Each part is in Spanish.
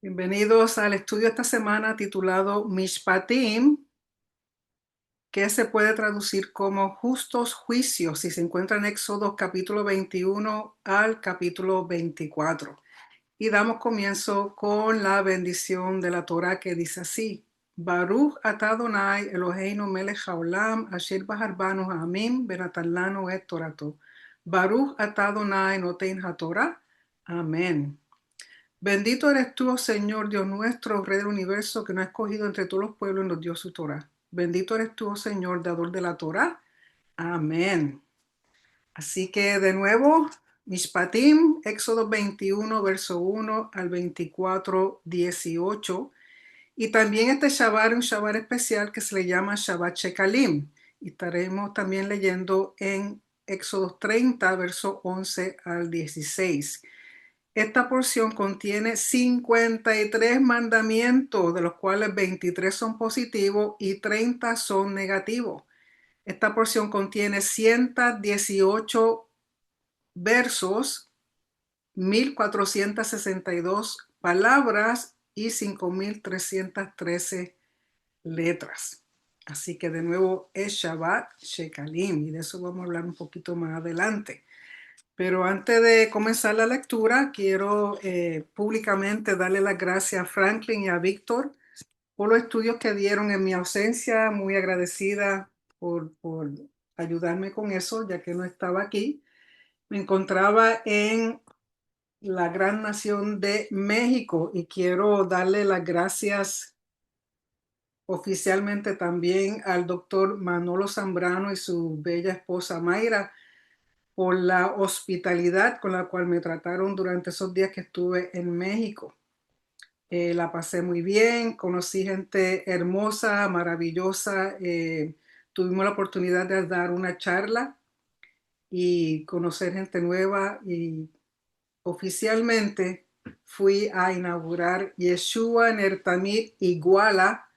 Bienvenidos al estudio esta semana titulado Mishpatim, que se puede traducir como justos juicios y se encuentra en Éxodo capítulo 21 al capítulo 24. Y damos comienzo con la bendición de la Torah que dice así: Baruch atah Adonai Eloheinu melech haolam asher bahar banu ha'amim benatan lanu et torato. Baruch atah Adonai noten haTorah. Amén. Bendito eres tú, oh Señor, Dios nuestro, Rey del universo, que nos ha escogido entre todos los pueblos y nos dio su Torah. Bendito eres tú, oh Señor, dador de la Torah. Amén. Así que de nuevo, Mishpatim, Éxodo 21, verso 1 al 24, 18. Y también este Shabbat es un Shabbat especial que se le llama Shabbat Shekalim. Y estaremos también leyendo en Éxodo 30, verso 11 al 16. Esta porción contiene 53 mandamientos, de los cuales 23 son positivos y 30 son negativos. Esta porción contiene 118 versos, 1462 palabras y 5313 letras. Así que de nuevo es Shabbat Shekalim y de eso vamos a hablar un poquito más adelante. Pero antes de comenzar la lectura, quiero públicamente darle las gracias a Franklin y a Víctor por los estudios que dieron en mi ausencia. Muy agradecida por ayudarme con eso, ya que no estaba aquí. Me encontraba en la gran nación de México y quiero darle las gracias oficialmente también al doctor Manolo Zambrano y su bella esposa Mayra por la hospitalidad con la cual me trataron durante esos días que estuve en México. La pasé muy bien, conocí gente hermosa, maravillosa. Tuvimos la oportunidad de dar una charla y conocer gente nueva y oficialmente fui a inaugurar Yeshua Nertamit Iguala,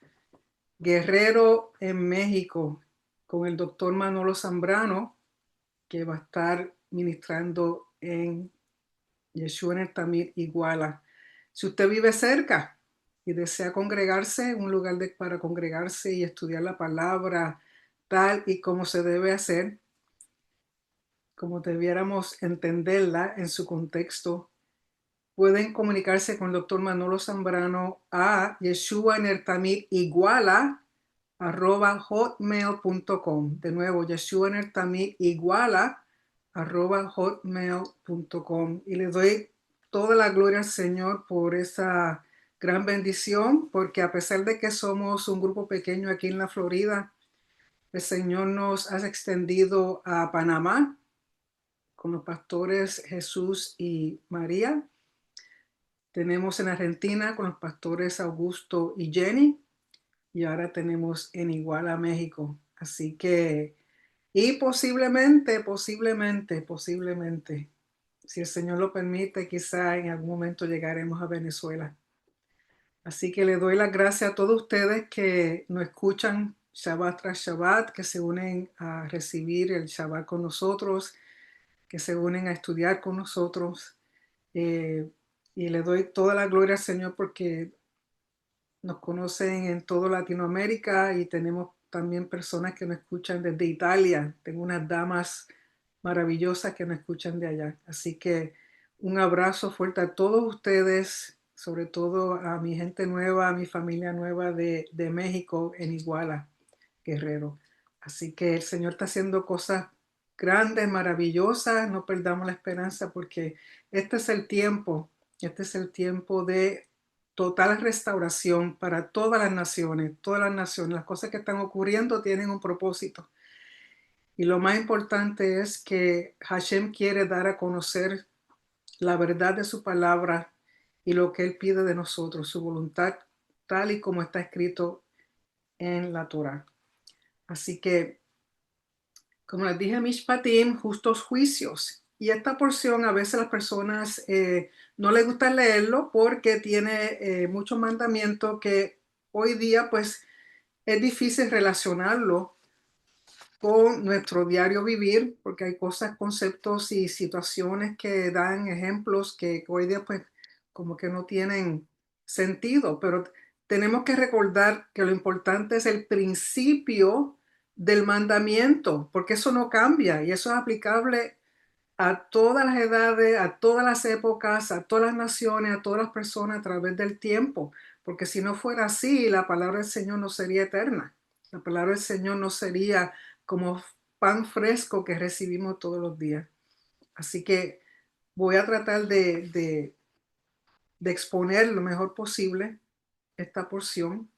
Guerrero en México, con el doctor Manolo Zambrano, que va a estar ministrando en Yeshua en el Tamir Iguala. Si usted vive cerca y desea congregarse, un lugar para congregarse y estudiar la palabra tal y como se debe hacer, como debiéramos entenderla en su contexto, pueden comunicarse con el doctor Manolo Zambrano a Yeshua en el Tamir Iguala @hotmail.com. De nuevo, Yeshua en el Tamir Iguala @hotmail.com. Y le doy toda la gloria al Señor por esa gran bendición, porque a pesar de que somos un grupo pequeño aquí en la Florida, el Señor nos ha extendido a Panamá con los pastores Jesús y María. Tenemos en Argentina con los pastores Augusto y Jenny. Y ahora tenemos en Iguala, México. Así que, y posiblemente, si el Señor lo permite, quizá en algún momento llegaremos a Venezuela. Así que le doy las gracias a todos ustedes que nos escuchan Shabbat tras Shabbat, que se unen a recibir el Shabbat con nosotros, que se unen a estudiar con nosotros. Eh, y le doy toda la gloria al Señor porque nos conocen en toda Latinoamérica y tenemos también personas que nos escuchan desde Italia. Tengo unas damas maravillosas que nos escuchan de allá. Así que un abrazo fuerte a todos ustedes, sobre todo a mi gente nueva, a mi familia nueva de México en Iguala, Guerrero. Así que el Señor está haciendo cosas grandes, maravillosas. No perdamos la esperanza porque este es el tiempo, este es el tiempo de total restauración para todas las naciones. Las cosas que están ocurriendo tienen un propósito. Y lo más importante es que Hashem quiere dar a conocer la verdad de su palabra y lo que Él pide de nosotros, su voluntad, tal y como está escrito en la Torah. Así que, como les dije, Mishpatim, justos juicios. Y esta porción a veces las personas no les gusta leerlo porque tiene muchos mandamientos que hoy día pues es difícil relacionarlo con nuestro diario vivir porque hay cosas, conceptos y situaciones que dan ejemplos que hoy día pues como que no tienen sentido, pero tenemos que recordar que lo importante es el principio del mandamiento, porque eso no cambia y eso es aplicable a todas las edades, a todas las épocas, a todas las naciones, a todas las personas a través del tiempo, porque si no fuera así, la palabra del Señor no sería eterna. La palabra del Señor no sería como pan fresco que recibimos todos los días. Así que voy a tratar de exponer lo mejor posible esta porción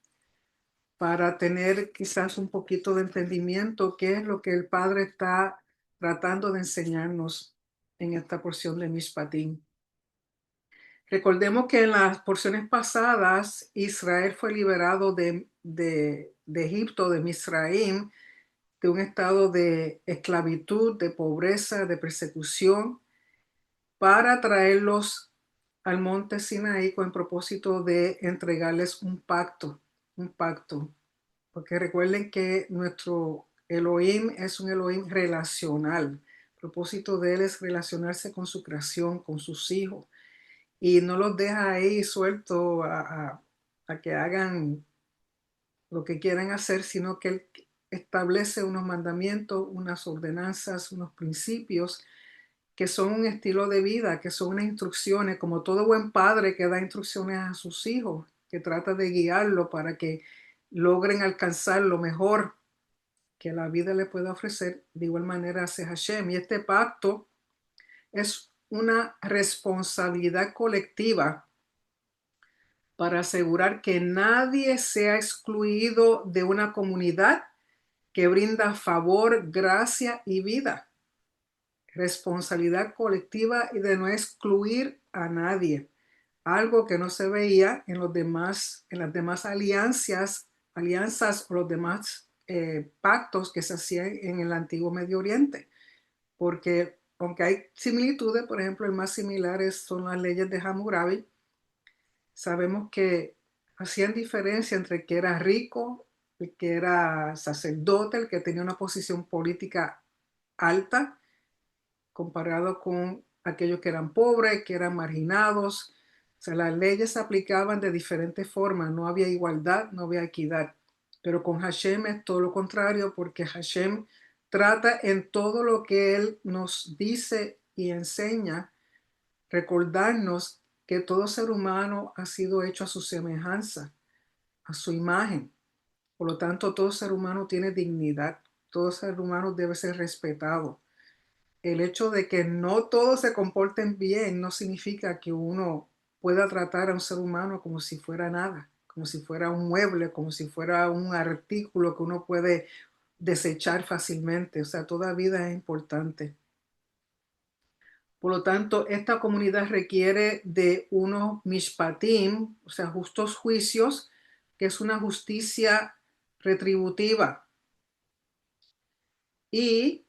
para tener quizás un poquito de entendimiento qué es lo que el Padre está tratando de enseñarnos en esta porción de Mishpatim. Recordemos que en las porciones pasadas Israel fue liberado de Egipto, de Misraim, de un estado de esclavitud, de pobreza, de persecución, para traerlos al monte Sinaí con el propósito de entregarles un pacto. Porque recuerden que nuestro Elohim es un Elohim relacional. El propósito de él es relacionarse con su creación, con sus hijos. Y no los deja ahí sueltos a que hagan lo que quieran hacer, sino que él establece unos mandamientos, unas ordenanzas, unos principios que son un estilo de vida, que son unas instrucciones, como todo buen padre que da instrucciones a sus hijos, que trata de guiarlo para que logren alcanzar lo mejor que la vida le puede ofrecer. De igual manera hace Hashem. Y este pacto es una responsabilidad colectiva para asegurar que nadie sea excluido de una comunidad que brinda favor, gracia y vida. Responsabilidad colectiva y de no excluir a nadie. Algo que no se veía en en las demás alianzas o los demás pactos que se hacían en el antiguo Medio Oriente. Porque aunque hay similitudes, por ejemplo, el más similares son las leyes de Hammurabi, sabemos que hacían diferencia entre el que era rico, el que era sacerdote, el que tenía una posición política alta, comparado con aquellos que eran pobres, que eran marginados. O sea, las leyes se aplicaban de diferentes formas, no había igualdad, no había equidad. Pero con Hashem es todo lo contrario, porque Hashem trata en todo lo que Él nos dice y enseña, recordarnos que todo ser humano ha sido hecho a su semejanza, a su imagen. Por lo tanto, todo ser humano tiene dignidad, todo ser humano debe ser respetado. El hecho de que no todos se comporten bien no significa que uno pueda tratar a un ser humano como si fuera nada, como si fuera un mueble, como si fuera un artículo que uno puede desechar fácilmente. O sea, toda vida es importante. Por lo tanto, esta comunidad requiere de unos mishpatim, o sea, justos juicios, que es una justicia retributiva. Y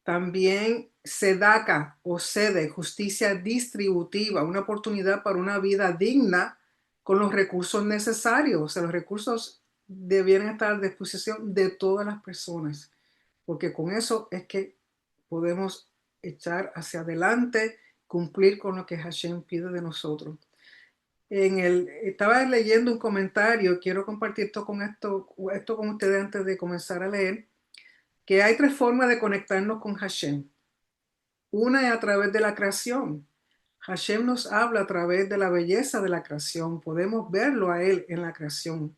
también sedaca o sede, justicia distributiva, una oportunidad para una vida digna con los recursos necesarios. O sea, los recursos debieran estar a disposición de todas las personas, porque con eso es que podemos echar hacia adelante, cumplir con lo que Hashem pide de nosotros. Estaba leyendo un comentario, quiero compartir esto con ustedes antes de comenzar a leer, que hay tres formas de conectarnos con Hashem. Una es a través de la creación. Hashem nos habla a través de la belleza de la creación. Podemos verlo a Él en la creación.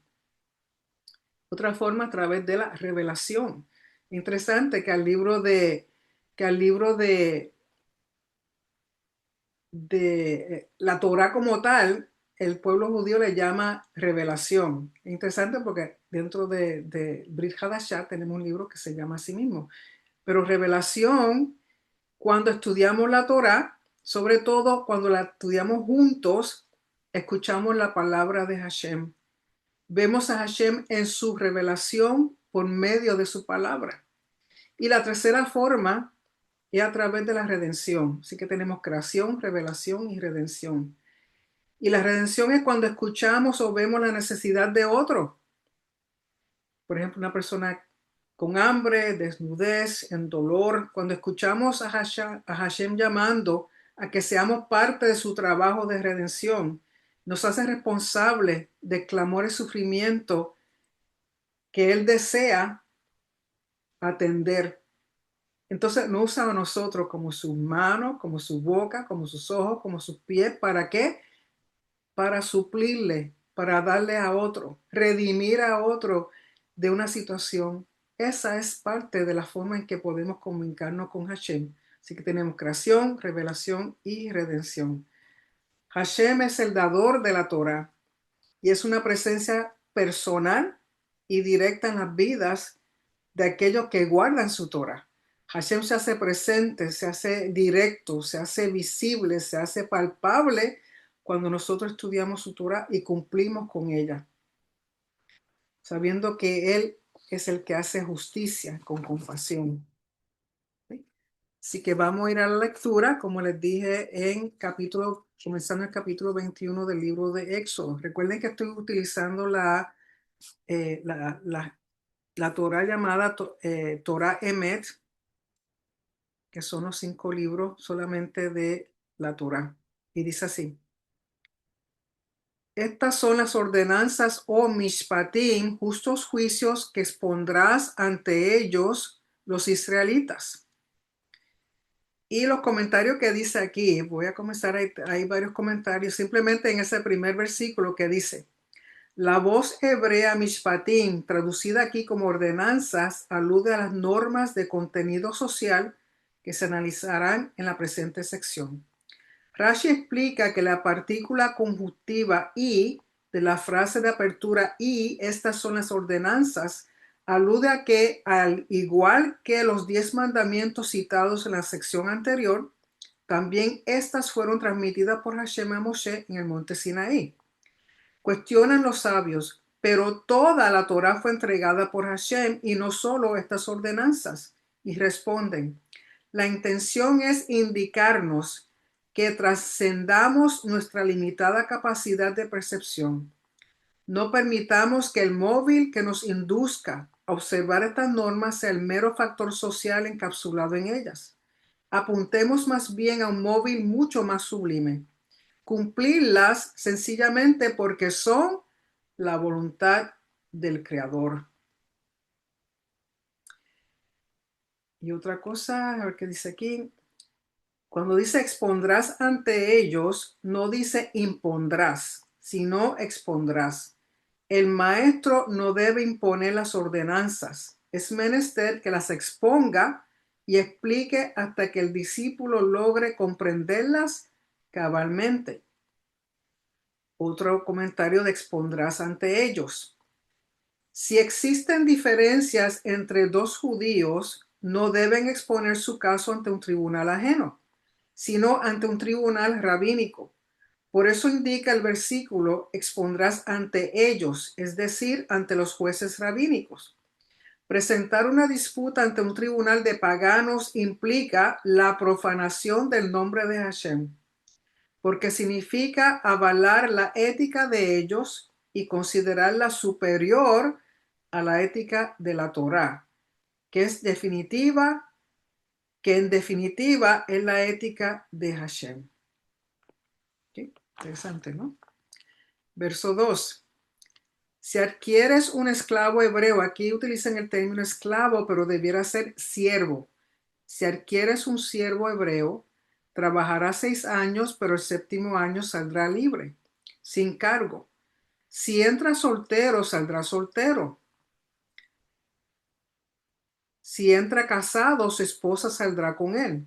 Otra forma a través de la revelación. Interesante que al libro de la Torah como tal, el pueblo judío le llama revelación. Interesante porque dentro de Brit Hadashah tenemos un libro que se llama así mismo. Pero revelación, cuando estudiamos la Torah, sobre todo cuando la estudiamos juntos, escuchamos la palabra de Hashem. Vemos a Hashem en su revelación por medio de su palabra. Y la tercera forma es a través de la redención. Así que tenemos creación, revelación y redención. Y la redención es cuando escuchamos o vemos la necesidad de otro. Por ejemplo, una persona con hambre, desnudez, en dolor. Cuando escuchamos a Hashem llamando a que seamos parte de su trabajo de redención, nos hace responsables de clamor y sufrimiento que Él desea atender. Entonces no usa a nosotros como sus manos, como su boca, como sus ojos, como sus pies. ¿Para qué? Para suplirle, para darle a otro, redimir a otro de una situación. Esa es parte de la forma en que podemos comunicarnos con Hashem. Así que tenemos creación, revelación y redención. Hashem es el dador de la Torah y es una presencia personal y directa en las vidas de aquellos que guardan su Torah. Hashem se hace presente, se hace directo, se hace visible, se hace palpable cuando nosotros estudiamos su Torah y cumplimos con ella, sabiendo que Él es el que hace justicia con compasión. ¿Sí? Así que vamos a ir a la lectura, como les dije, comenzando el capítulo 21 del libro de Éxodo. Recuerden que estoy utilizando eh, la, la, la Torah llamada Torah Emet, que son los 5 libros solamente de la Torah. Y dice así: estas son las ordenanzas o mishpatim, justos juicios que expondrás ante ellos los israelitas. Y los comentarios que dice aquí, voy a comenzar, hay varios comentarios, simplemente en ese primer versículo que dice: la voz hebrea mishpatim, traducida aquí como ordenanzas, alude a las normas de contenido social que se analizarán en la presente sección. Rashi explica que la partícula conjuntiva y de la frase de apertura y estas son las ordenanzas alude a que, al igual que los 10 mandamientos citados en la sección anterior, también estas fueron transmitidas por Hashem a Moshe en el monte Sinaí. Cuestionan los sabios, pero toda la Torá fue entregada por Hashem y no solo estas ordenanzas. Y responden: la intención es indicarnos que trascendamos nuestra limitada capacidad de percepción. No permitamos que el móvil que nos induzca a observar estas normas sea el mero factor social encapsulado en ellas. Apuntemos más bien a un móvil mucho más sublime: cumplirlas sencillamente porque son la voluntad del Creador. Y otra cosa, a ver qué dice aquí. Cuando dice expondrás ante ellos, no dice impondrás, sino expondrás. El maestro no debe imponer las ordenanzas. Es menester que las exponga y explique hasta que el discípulo logre comprenderlas cabalmente. Otro comentario de expondrás ante ellos. Si existen diferencias entre dos judíos, no deben exponer su caso ante un tribunal ajeno, sino ante un tribunal rabínico. Por eso indica el versículo: expondrás ante ellos, es decir, ante los jueces rabínicos. Presentar una disputa ante un tribunal de paganos implica la profanación del nombre de Hashem, porque significa avalar la ética de ellos y considerarla superior a la ética de la Torá, que en definitiva es la ética de Hashem. ¿Sí? Interesante, ¿no? Verso 2. Si adquieres un esclavo hebreo, aquí utilizan el término esclavo, pero debiera ser siervo. Si adquieres un siervo hebreo, trabajará 6 años, pero el 7º año saldrá libre, sin cargo. Si entra soltero, saldrá soltero. Si entra casado, su esposa saldrá con él.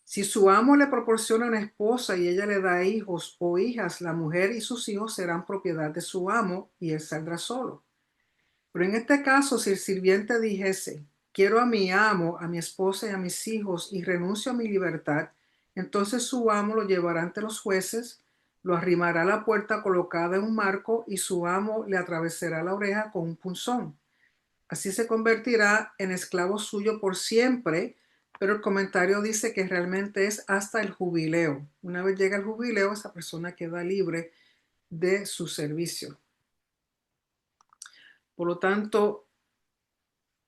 Si su amo le proporciona una esposa y ella le da hijos o hijas, la mujer y sus hijos serán propiedad de su amo y él saldrá solo. Pero en este caso, si el sirviente dijese: quiero a mi amo, a mi esposa y a mis hijos y renuncio a mi libertad, entonces su amo lo llevará ante los jueces, lo arrimará a la puerta colocada en un marco y su amo le atravesará la oreja con un punzón. Así se convertirá en esclavo suyo por siempre, pero el comentario dice que realmente es hasta el jubileo. Una vez llega el jubileo, esa persona queda libre de su servicio. Por lo tanto,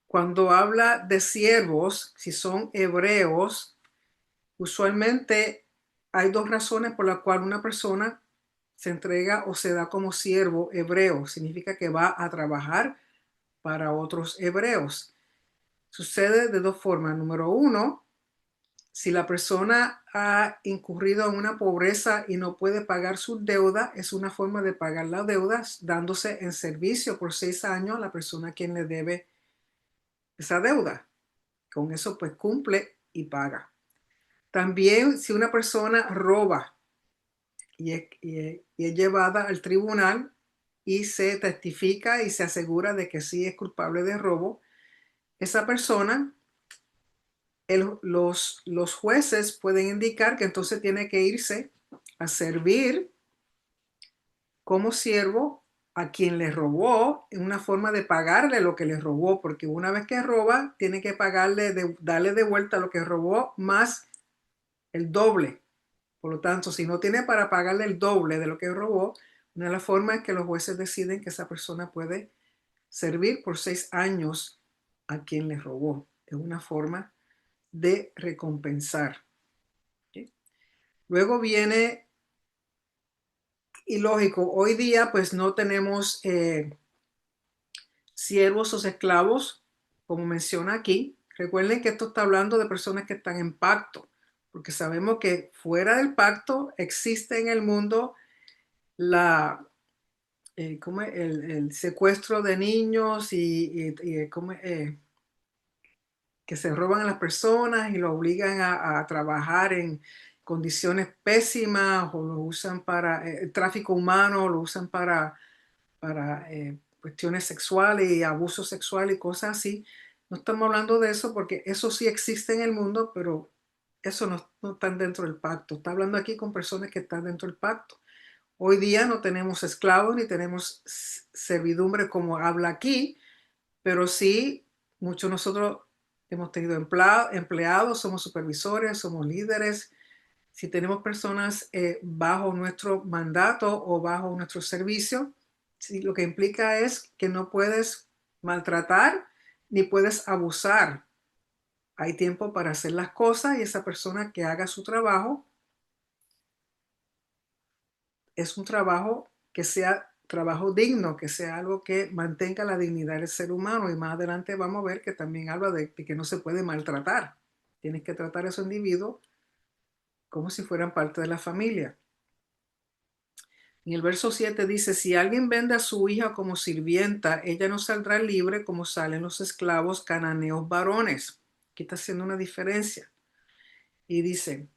cuando habla de siervos, si son hebreos, usualmente hay 2 razones por las cuales una persona se entrega o se da como siervo hebreo. Significa que va a trabajar para otros hebreos. Sucede de dos formas. Número uno, si la persona ha incurrido en una pobreza y no puede pagar sus deudas, es una forma de pagar las deudas dándose en servicio por 6 años a la persona a quien le debe esa deuda. Con eso pues cumple y paga. También si una persona roba y es llevada al tribunal y se testifica y se asegura de que sí es culpable de robo, esa persona, los jueces pueden indicar que entonces tiene que irse a servir como siervo a quien le robó, en una forma de pagarle lo que le robó, porque una vez que roba, tiene que pagarle, darle de vuelta lo que robó más el doble. Por lo tanto, si no tiene para pagarle el doble de lo que robó, una de las formas es que los jueces deciden que esa persona puede servir por 6 años a quien le robó. Es una forma de recompensar. ¿Okay? Luego viene, y lógico, hoy día pues no tenemos siervos o esclavos, como menciona aquí. Recuerden que esto está hablando de personas que están en pacto, porque sabemos que fuera del pacto existe en el mundo la, ¿cómo es? El secuestro de niños ¿cómo es? Que se roban a las personas y lo obligan a trabajar en condiciones pésimas o lo usan para el tráfico humano, lo usan para cuestiones sexuales y abuso sexual y cosas así. No estamos hablando de eso porque eso sí existe en el mundo, pero eso no está dentro del pacto. Está hablando aquí con personas que están dentro del pacto. Hoy día no tenemos esclavos ni tenemos servidumbre como habla aquí, pero sí muchos de nosotros hemos tenido empleados, somos supervisores, somos líderes. Si tenemos personas bajo nuestro mandato o bajo nuestro servicio, sí, lo que implica es que no puedes maltratar ni puedes abusar. Hay tiempo para hacer las cosas y esa persona que haga su trabajo es un trabajo que sea trabajo digno, que sea algo que mantenga la dignidad del ser humano. Y más adelante vamos a ver que también habla de que no se puede maltratar. Tienes que tratar a esos individuos como si fueran parte de la familia. En el verso 7 dice, si alguien vende a su hija como sirvienta, ella no saldrá libre como salen los esclavos cananeos varones. Aquí está haciendo una diferencia. Y dice,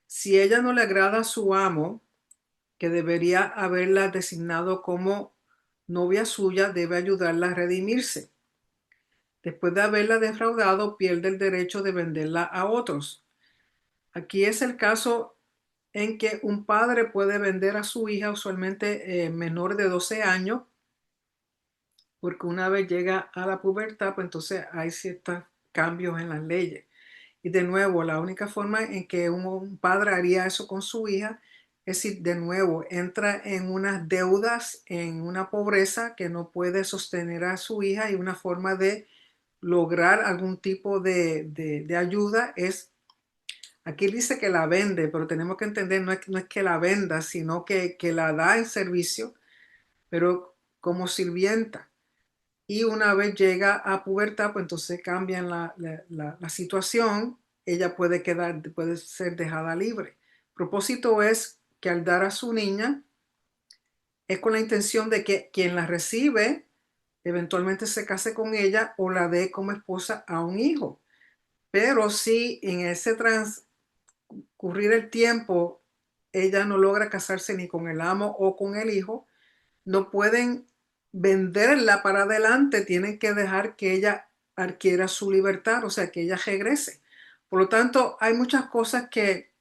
si ella no le agrada a su amo, que debería haberla designado como novia suya, debe ayudarla a redimirse. Después de haberla defraudado, pierde el derecho de venderla a otros. Aquí es el caso en que un padre puede vender a su hija, usualmente menor de 12 años, porque una vez llega a la pubertad, pues entonces hay ciertos cambios en las leyes. Y de nuevo, la única forma en que un padre haría eso con su hija es si de nuevo entra en unas deudas, en una pobreza que no puede sostener a su hija y una forma de lograr algún tipo de ayuda es, aquí dice que la vende, pero tenemos que entender, no es que la venda, sino que la da en servicio, pero como sirvienta. Y una vez llega a pubertad, pues entonces cambian la situación, ella puede ser dejada libre. El propósito es que al dar a su niña, es con la intención de que quien la recibe eventualmente se case con ella o la dé como esposa a un hijo. Pero si en ese transcurrir el tiempo ella no logra casarse ni con el amo o con el hijo, no pueden venderla para adelante, tienen que dejar que ella adquiera su libertad, o sea, que ella regrese. Por lo tanto, hay muchas cosas que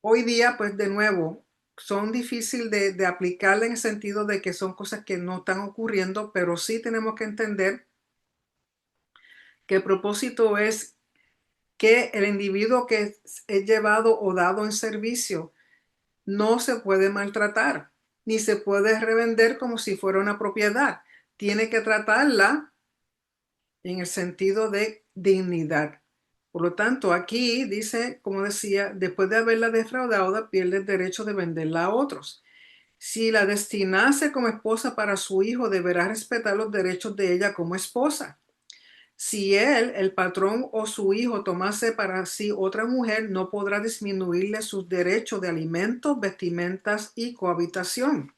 hoy día, pues de nuevo, son difíciles de aplicarle en el sentido de que son cosas que no están ocurriendo, pero sí tenemos que entender que el propósito es que el individuo que es llevado o dado en servicio no se puede maltratar, ni se puede revender como si fuera una propiedad. Tiene que tratarla en el sentido de dignidad. Por lo tanto, aquí dice, como decía, después de haberla defraudado, pierde el derecho de venderla a otros. Si la destinase como esposa para su hijo, deberá respetar los derechos de ella como esposa. Si él, el patrón o su hijo tomase para sí otra mujer, no podrá disminuirle sus derechos de alimentos, vestimentas y cohabitación.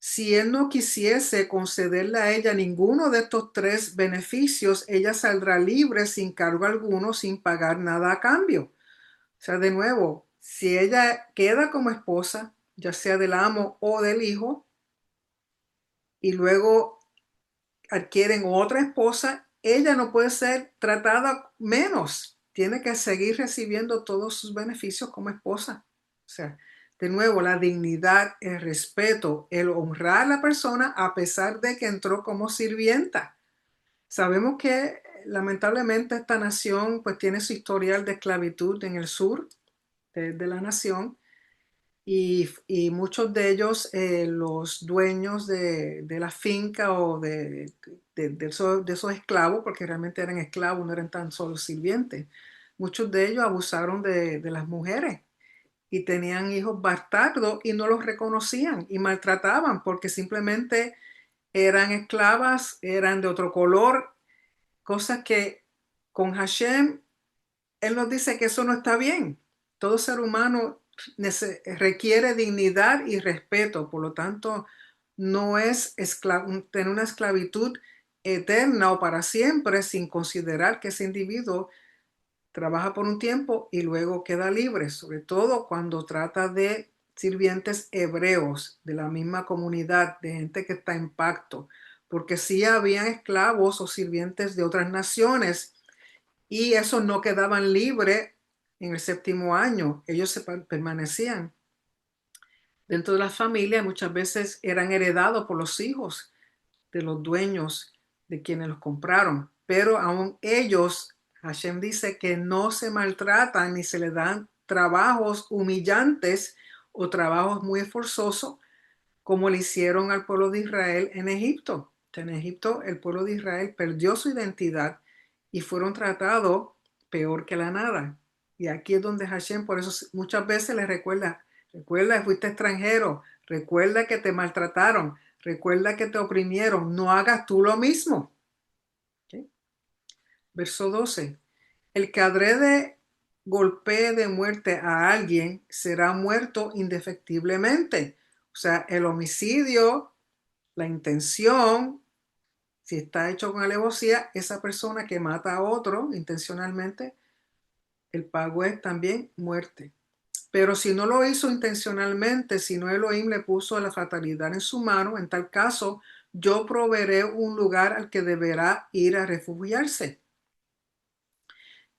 Si él no quisiese concederle a ella ninguno de estos tres beneficios, ella saldrá libre sin cargo alguno, sin pagar nada a cambio. O sea, de nuevo, si ella queda como esposa, ya sea del amo o del hijo, y luego adquieren otra esposa, ella no puede ser tratada menos. Tiene que seguir recibiendo todos sus beneficios como esposa. O sea, de nuevo, la dignidad, el respeto, el honrar a la persona a pesar de que entró como sirvienta. Sabemos que lamentablemente esta nación pues tiene su historial de esclavitud en el sur de la nación y muchos de ellos, los dueños de la finca o de esos esclavos, porque realmente eran esclavos, no eran tan solo sirvientes, muchos de ellos abusaron de las mujeres y tenían hijos bastardos y no los reconocían y maltrataban porque simplemente eran esclavas, eran de otro color, cosas que con Hashem, él nos dice que eso no está bien. Todo ser humano requiere dignidad y respeto, por lo tanto, no es tener una esclavitud eterna o para siempre sin considerar que ese individuo trabaja por un tiempo y luego queda libre, sobre todo cuando trata de sirvientes hebreos de la misma comunidad, de gente que está en pacto, porque sí habían esclavos o sirvientes de otras naciones y esos no quedaban libres en el séptimo año, ellos permanecían dentro de la familia, muchas veces eran heredados por los hijos de los dueños de quienes los compraron, pero aún ellos, Hashem dice que no se maltratan ni se les dan trabajos humillantes o trabajos muy esforzosos como le hicieron al pueblo de Israel en Egipto. En Egipto el pueblo de Israel perdió su identidad y fueron tratados peor que la nada. Y aquí es donde Hashem, por eso muchas veces les recuerda que fuiste extranjero, recuerda que te maltrataron, recuerda que te oprimieron, no hagas tú lo mismo. ¿Okay? Verso 12. El que adrede golpee de muerte a alguien será muerto indefectiblemente. O sea, el homicidio, la intención, si está hecho con alevosía, esa persona que mata a otro intencionalmente, el pago es también muerte. Pero si no lo hizo intencionalmente, si no Elohim le puso la fatalidad en su mano, en tal caso, yo proveeré un lugar al que deberá ir a refugiarse.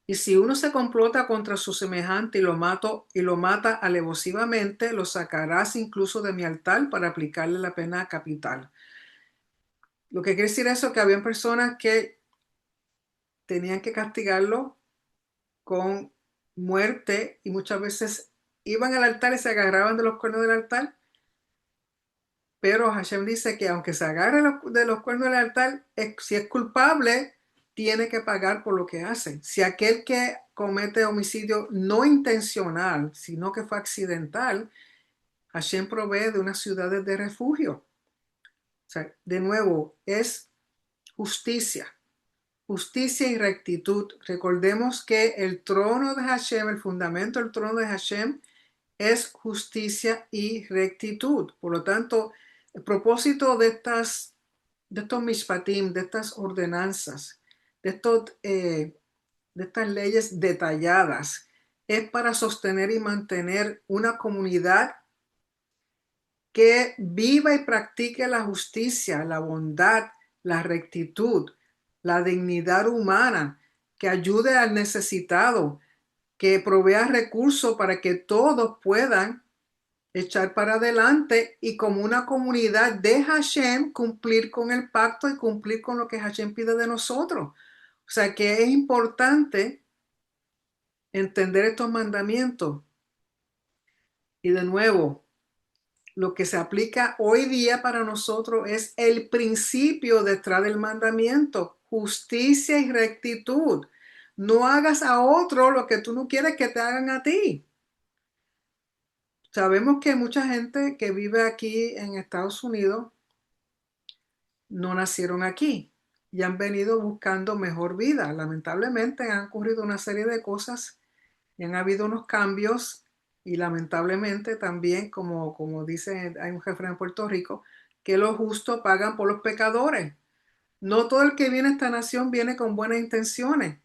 Y si uno se complota contra su semejante y lo mata alevosivamente, lo sacarás incluso de mi altar para aplicarle la pena capital. Lo que quiere decir eso que habían personas que tenían que castigarlo con muerte y muchas veces iban al altar y se agarraban de los cuernos del altar. Pero Hashem dice que aunque se agarre de los cuernos del altar, si es culpable, tiene que pagar por lo que hace. Si aquel que comete homicidio no intencional, sino que fue accidental, Hashem provee de unas ciudades de refugio. O sea, de nuevo, es justicia. Justicia y rectitud. Recordemos que el trono de Hashem, el fundamento del trono de Hashem, es justicia y rectitud. Por lo tanto, el propósito de estos mishpatim, de estas ordenanzas, de estas leyes detalladas, es para sostener y mantener una comunidad que viva y practique la justicia, la bondad, la rectitud, la dignidad humana, que ayude al necesitado, que provea recursos para que todos puedan echar para adelante y como una comunidad de Hashem cumplir con el pacto y cumplir con lo que Hashem pide de nosotros. O sea que es importante entender estos mandamientos. Y de nuevo, lo que se aplica hoy día para nosotros es el principio detrás del mandamiento. justicia y rectitud. No hagas a otro lo que tú no quieres que te hagan a ti. Sabemos que mucha gente que vive aquí en Estados Unidos no nacieron aquí y han venido buscando mejor vida. Lamentablemente han ocurrido una serie de cosas y han habido unos cambios y lamentablemente también, como dice, hay un jefe en Puerto Rico, que los justos pagan por los pecadores. No todo el que viene a esta nación viene con buenas intenciones.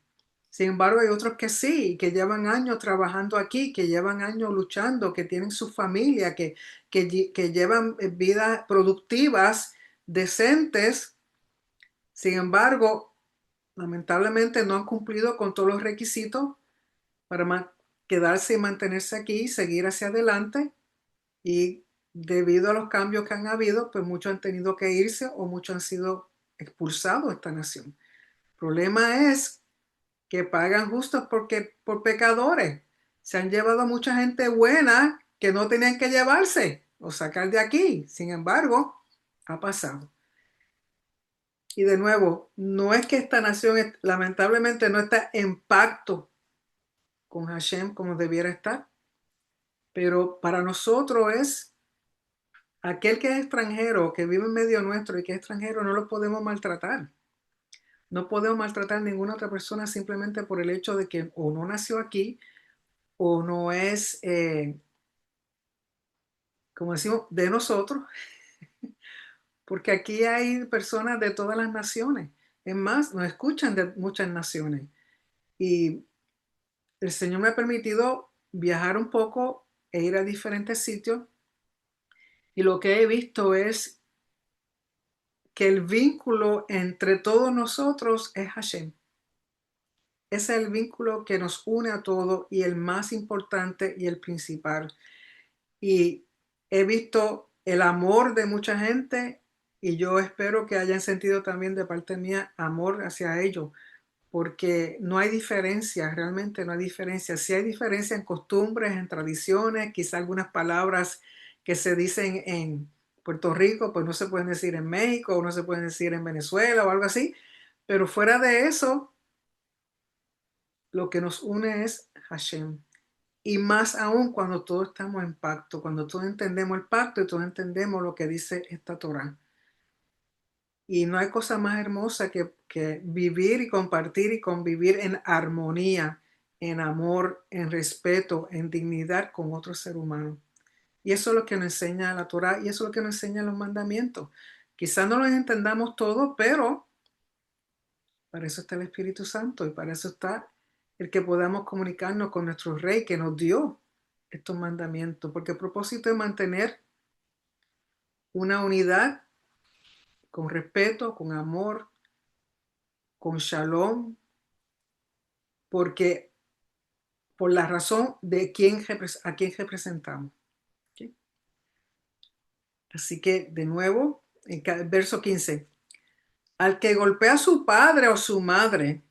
Sin embargo, hay otros que sí, que llevan años trabajando aquí, que llevan años luchando, que tienen su familia, que llevan vidas productivas, decentes. Sin embargo, lamentablemente no han cumplido con todos los requisitos para quedarse y mantenerse aquí y seguir hacia adelante. Y debido a los cambios que han habido, pues muchos han tenido que irse o muchos han sido expulsados de esta nación. El problema es que pagan justos porque por pecadores. Se han llevado a mucha gente buena que no tenían que llevarse o sacar de aquí. Sin embargo, ha pasado. Y de nuevo, no es que esta nación lamentablemente no está en pacto con Hashem como debiera estar, pero para nosotros es aquel que es extranjero, que vive en medio nuestro y que es extranjero, no lo podemos maltratar. No podemos maltratar a ninguna otra persona simplemente por el hecho de que o no nació aquí o no es, como decimos, de nosotros, porque aquí hay personas de todas las naciones. Es más, nos escuchan de muchas naciones. Y el Señor me ha permitido viajar un poco e ir a diferentes sitios. Y lo que he visto es que el vínculo entre todos nosotros es Hashem. Ese es el vínculo que nos une a todos y el más importante y el principal. Y he visto el amor de mucha gente y yo espero que hayan sentido también de parte mía amor hacia ellos, porque no hay diferencia, realmente no hay diferencia. Sí hay diferencia en costumbres, en tradiciones, quizá algunas palabras que se dicen en Puerto Rico, pues no se pueden decir en México o no se pueden decir en Venezuela o algo así, pero fuera de eso, lo que nos une es Hashem. Y más aún cuando todos estamos en pacto, cuando todos entendemos el pacto y todos entendemos lo que dice esta Torá. Y no hay cosa más hermosa que vivir y compartir y convivir en armonía, en amor, en respeto, en dignidad con otro ser humano. Y eso es lo que nos enseña la Torá y eso es lo que nos enseñan los mandamientos. Quizás no los entendamos todos, pero para eso está el Espíritu Santo y para eso está el que podamos comunicarnos con nuestro Rey que nos dio estos mandamientos, porque el propósito es mantener una unidad con respeto, con amor, con shalom, porque por la razón de a quién representamos. ¿Okay? Así que, de nuevo, en el verso 15, al que golpea a su padre o su madre,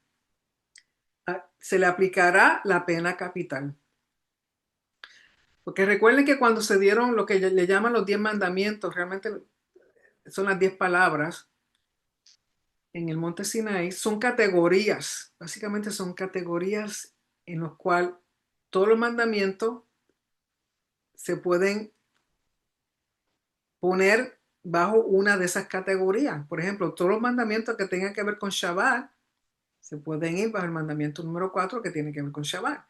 se le aplicará la pena capital. Porque recuerden que cuando se dieron lo que le llaman los 10 mandamientos, realmente son las 10 palabras en el monte Sinaí, son categorías, básicamente son categorías en los cuales todos los mandamientos se pueden poner bajo una de esas categorías. Por ejemplo, todos los mandamientos que tengan que ver con Shabbat se pueden ir bajo el mandamiento número 4 que tiene que ver con Shabbat.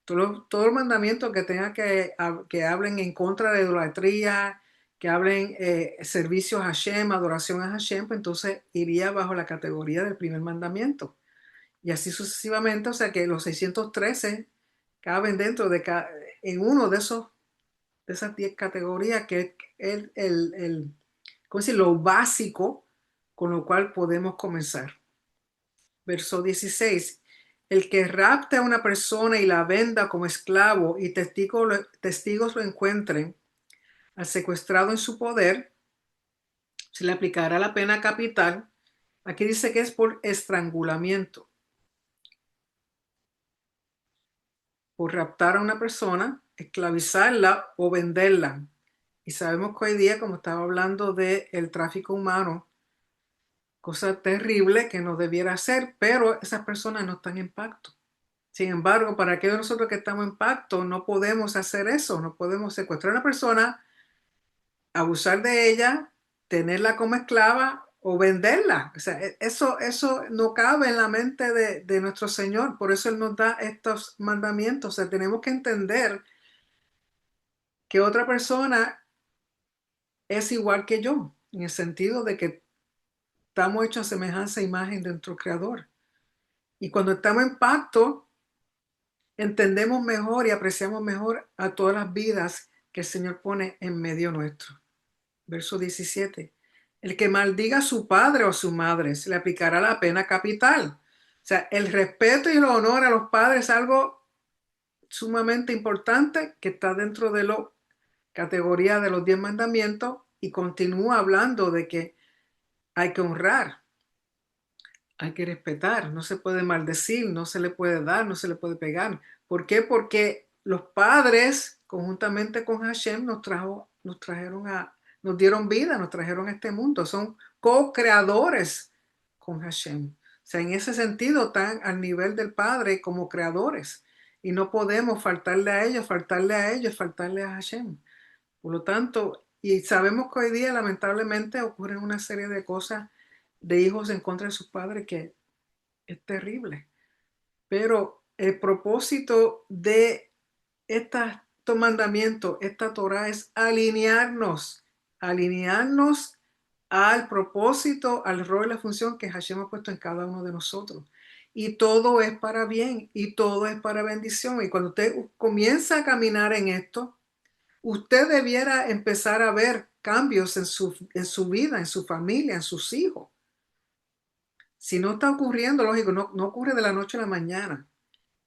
Todos los mandamientos que tengan que hablen en contra de idolatría, que hablen servicio a Hashem, adoración a Hashem, pues entonces iría bajo la categoría del primer mandamiento. Y así sucesivamente, o sea que los 613 caben dentro en uno de esas 10 categorías que es ¿cómo decir? Lo básico con lo cual podemos comenzar. Verso 16. El que rapte a una persona y la venda como esclavo y testigos lo encuentren al secuestrado en su poder, se le aplicará la pena capital. Aquí dice que es por estrangulamiento. Por raptar a una persona, esclavizarla o venderla. Y sabemos que hoy día, como estaba hablando del tráfico humano, cosa terrible que no debiera hacer, pero esas personas no están en pacto. Sin embargo, para aquellos de nosotros que estamos en pacto, no podemos hacer eso, no podemos secuestrar a una persona, abusar de ella, tenerla como esclava o venderla. O sea, eso no cabe en la mente de nuestro Señor. Por eso Él nos da estos mandamientos. O sea, tenemos que entender que otra persona es igual que yo, en el sentido de que estamos hechos a semejanza e imagen de nuestro Creador. Y cuando estamos en pacto, entendemos mejor y apreciamos mejor a todas las vidas que el Señor pone en medio nuestro. Verso 17. El que maldiga a su padre o a su madre se le aplicará la pena capital. O sea, el respeto y el honor a los padres es algo sumamente importante que está dentro de la categoría de los 10 mandamientos y continúa hablando de que hay que honrar, hay que respetar, no se puede maldecir, no se le puede dar, no se le puede pegar. ¿Por qué? Porque los padres, conjuntamente con Hashem, nos dieron vida, nos trajeron a este mundo. Son co-creadores con Hashem. O sea, en ese sentido están al nivel del Padre como creadores. Y no podemos faltarle a ellos, faltarle a ellos, faltarle a Hashem. Por lo tanto, y sabemos que hoy día lamentablemente ocurren una serie de cosas de hijos en contra de sus padres que es terrible. Pero el propósito de estos mandamientos, esta Torah es alinearnos al propósito, al rol y la función que Hashem ha puesto en cada uno de nosotros. Y todo es para bien y todo es para bendición. Y cuando usted comienza a caminar en esto, usted debiera empezar a ver cambios en su vida, en su familia, en sus hijos. Si no está ocurriendo, lógico, no ocurre de la noche a la mañana.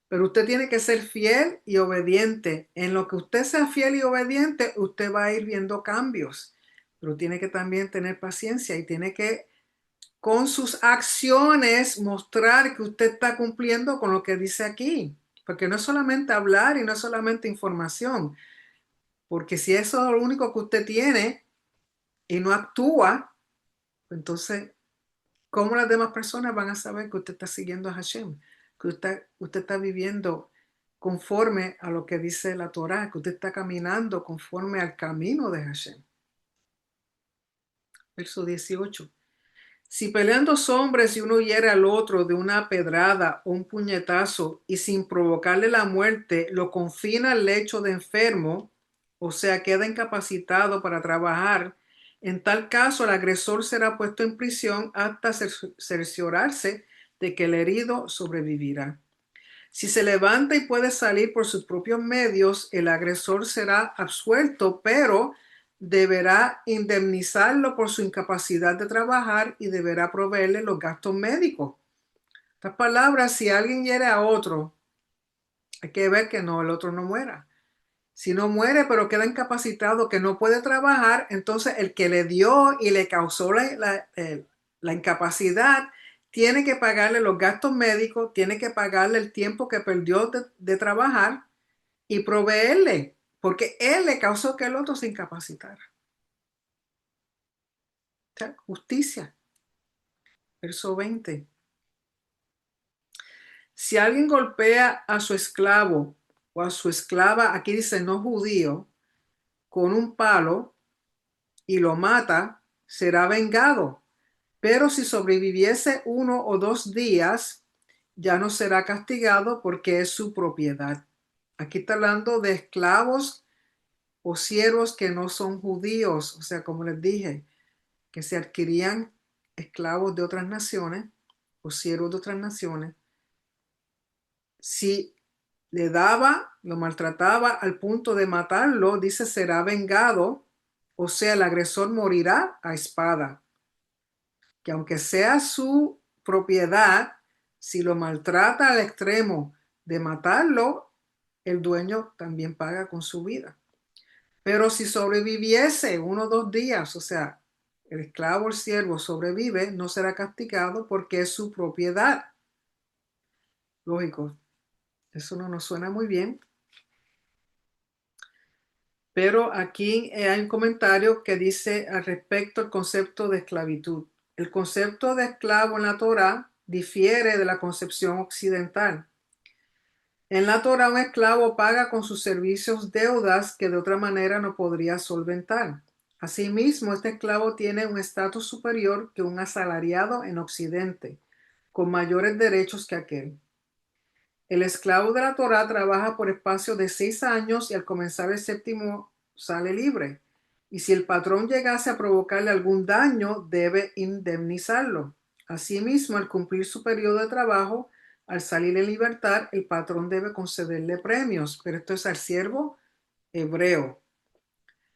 Pero usted tiene que ser fiel y obediente. En lo que usted sea fiel y obediente, usted va a ir viendo cambios. Pero tiene que también tener paciencia y tiene que, con sus acciones, mostrar que usted está cumpliendo con lo que dice aquí. Porque no es solamente hablar y no es solamente información. Porque si eso es lo único que usted tiene y no actúa, entonces, ¿cómo las demás personas van a saber que usted está siguiendo a Hashem? Que usted está viviendo conforme a lo que dice la Torá, que usted está caminando conforme al camino de Hashem. Verso 18. Si pelean dos hombres y uno hiere al otro de una pedrada o un puñetazo y sin provocarle la muerte lo confina al lecho de enfermo, o sea, queda incapacitado para trabajar, en tal caso el agresor será puesto en prisión hasta cerciorarse de que el herido sobrevivirá. Si se levanta y puede salir por sus propios medios, el agresor será absuelto, pero deberá indemnizarlo por su incapacidad de trabajar y deberá proveerle los gastos médicos. En estas palabras, si alguien hiere a otro, hay que ver que no, el otro no muera. Si no muere, pero queda incapacitado, que no puede trabajar, entonces el que le dio y le causó la incapacidad tiene que pagarle los gastos médicos, tiene que pagarle el tiempo que perdió de trabajar y proveerle, porque él le causó que el otro se incapacitara. O sea, justicia. Verso 20. Si alguien golpea a su esclavo o a su esclava, aquí dice no judío, con un palo y lo mata, será vengado. Pero si sobreviviese 1 o 2 días, ya no será castigado porque es su propiedad. Aquí está hablando de esclavos o siervos que no son judíos, o sea, como les dije, que se adquirían esclavos de otras naciones o siervos de otras naciones. Si le daba, lo maltrataba al punto de matarlo, dice será vengado, o sea, el agresor morirá a espada. Que aunque sea su propiedad, si lo maltrata al extremo de matarlo, el dueño también paga con su vida. Pero si sobreviviese 1 o 2 días, o sea, el esclavo o el siervo sobrevive, no será castigado porque es su propiedad. Lógico, eso no nos suena muy bien. Pero aquí hay un comentario que dice al respecto el concepto de esclavitud. El concepto de esclavo en la Torá difiere de la concepción occidental. En la Torá, un esclavo paga con sus servicios deudas que de otra manera no podría solventar. Asimismo, este esclavo tiene un estatus superior que un asalariado en Occidente, con mayores derechos que aquel. El esclavo de la Torá trabaja por espacio de 6 años y al comenzar el séptimo sale libre. Y si el patrón llegase a provocarle algún daño, debe indemnizarlo. Asimismo, al cumplir su periodo de trabajo, al salir en libertad, el patrón debe concederle premios, pero esto es al siervo hebreo.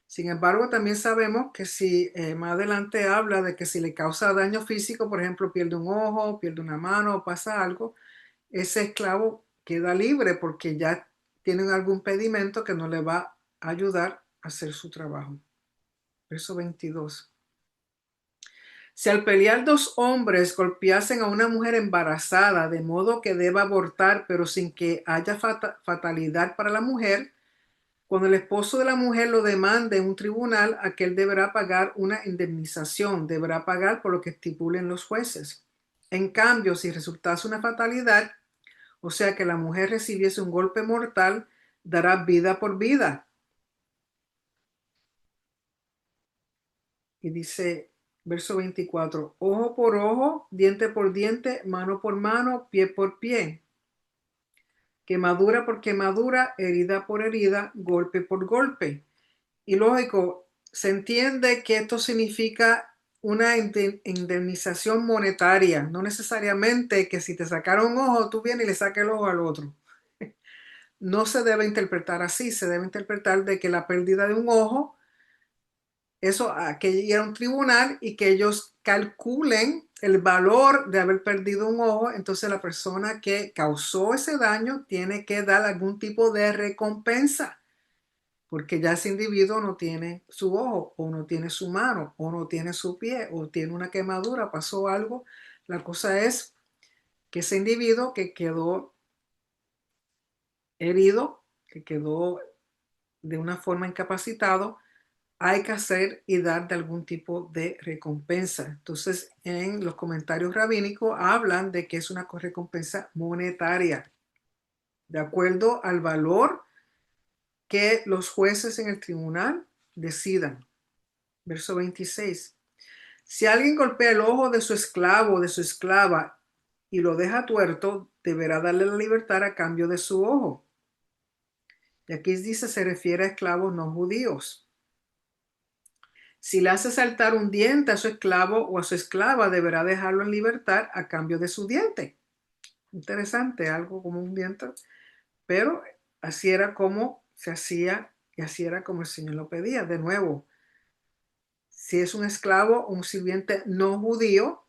Sin embargo, también sabemos que si más adelante habla de que si le causa daño físico, por ejemplo, pierde un ojo, pierde una mano o pasa algo, ese esclavo queda libre porque ya tienen algún pedimento que no le va a ayudar a hacer su trabajo. Verso 22. Si al pelear dos hombres golpeasen a una mujer embarazada de modo que deba abortar, pero sin que haya fatalidad para la mujer, cuando el esposo de la mujer lo demande en un tribunal, aquel deberá pagar una indemnización, deberá pagar por lo que estipulen los jueces. En cambio, si resultase una fatalidad, o sea que la mujer recibiese un golpe mortal, dará vida por vida. Y dice, verso 24, ojo por ojo, diente por diente, mano por mano, pie por pie. Quemadura por quemadura, herida por herida, golpe por golpe. Y lógico, se entiende que esto significa una indemnización monetaria, no necesariamente que si te sacaron un ojo, tú vienes y le sacas el ojo al otro. No se debe interpretar así, se debe interpretar de que la pérdida de un ojo, eso que ir a un tribunal y que ellos calculen el valor de haber perdido un ojo, entonces la persona que causó ese daño tiene que dar algún tipo de recompensa, porque ya ese individuo no tiene su ojo, o no tiene su mano, o no tiene su pie, o tiene una quemadura, pasó algo. La cosa es que ese individuo que quedó herido, que quedó de una forma incapacitado, hay que hacer y dar de algún tipo de recompensa. Entonces, en los comentarios rabínicos hablan de que es una recompensa monetaria, de acuerdo al valor que los jueces en el tribunal decidan. Verso 26. Si alguien golpea el ojo de su esclavo o de su esclava y lo deja tuerto, deberá darle la libertad a cambio de su ojo. Y aquí dice, se refiere a esclavos no judíos. Si le hace saltar un diente a su esclavo o a su esclava, deberá dejarlo en libertad a cambio de su diente. Interesante, algo como un diente, pero así era como se hacía y así era como el Señor lo pedía. De nuevo, si es un esclavo o un sirviente no judío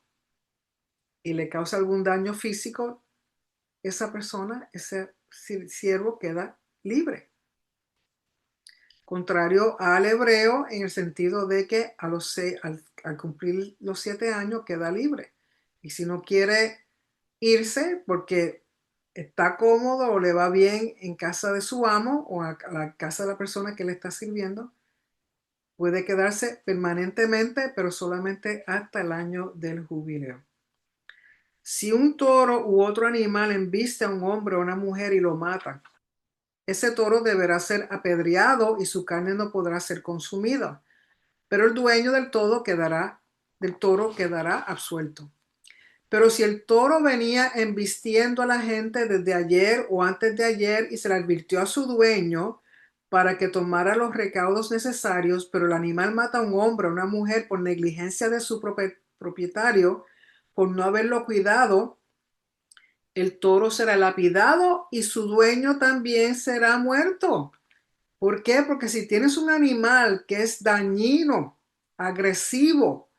y le causa algún daño físico, esa persona, ese siervo queda libre. Contrario al hebreo en el sentido de que al cumplir los 7 años queda libre. Y si no quiere irse porque está cómodo o le va bien en casa de su amo o a la casa de la persona que le está sirviendo, puede quedarse permanentemente, pero solamente hasta el año del jubileo. Si un toro u otro animal embiste a un hombre o una mujer y lo mata, ese toro deberá ser apedreado y su carne no podrá ser consumida, pero el dueño del toro quedará absuelto. Pero si el toro venía embistiendo a la gente desde ayer o antes de ayer y se le advirtió a su dueño para que tomara los recaudos necesarios, pero el animal mata a un hombre o a una mujer por negligencia de su propietario, por no haberlo cuidado, el toro será lapidado y su dueño también será muerto. ¿Por qué? Porque si tienes un animal que es dañino, agresivo,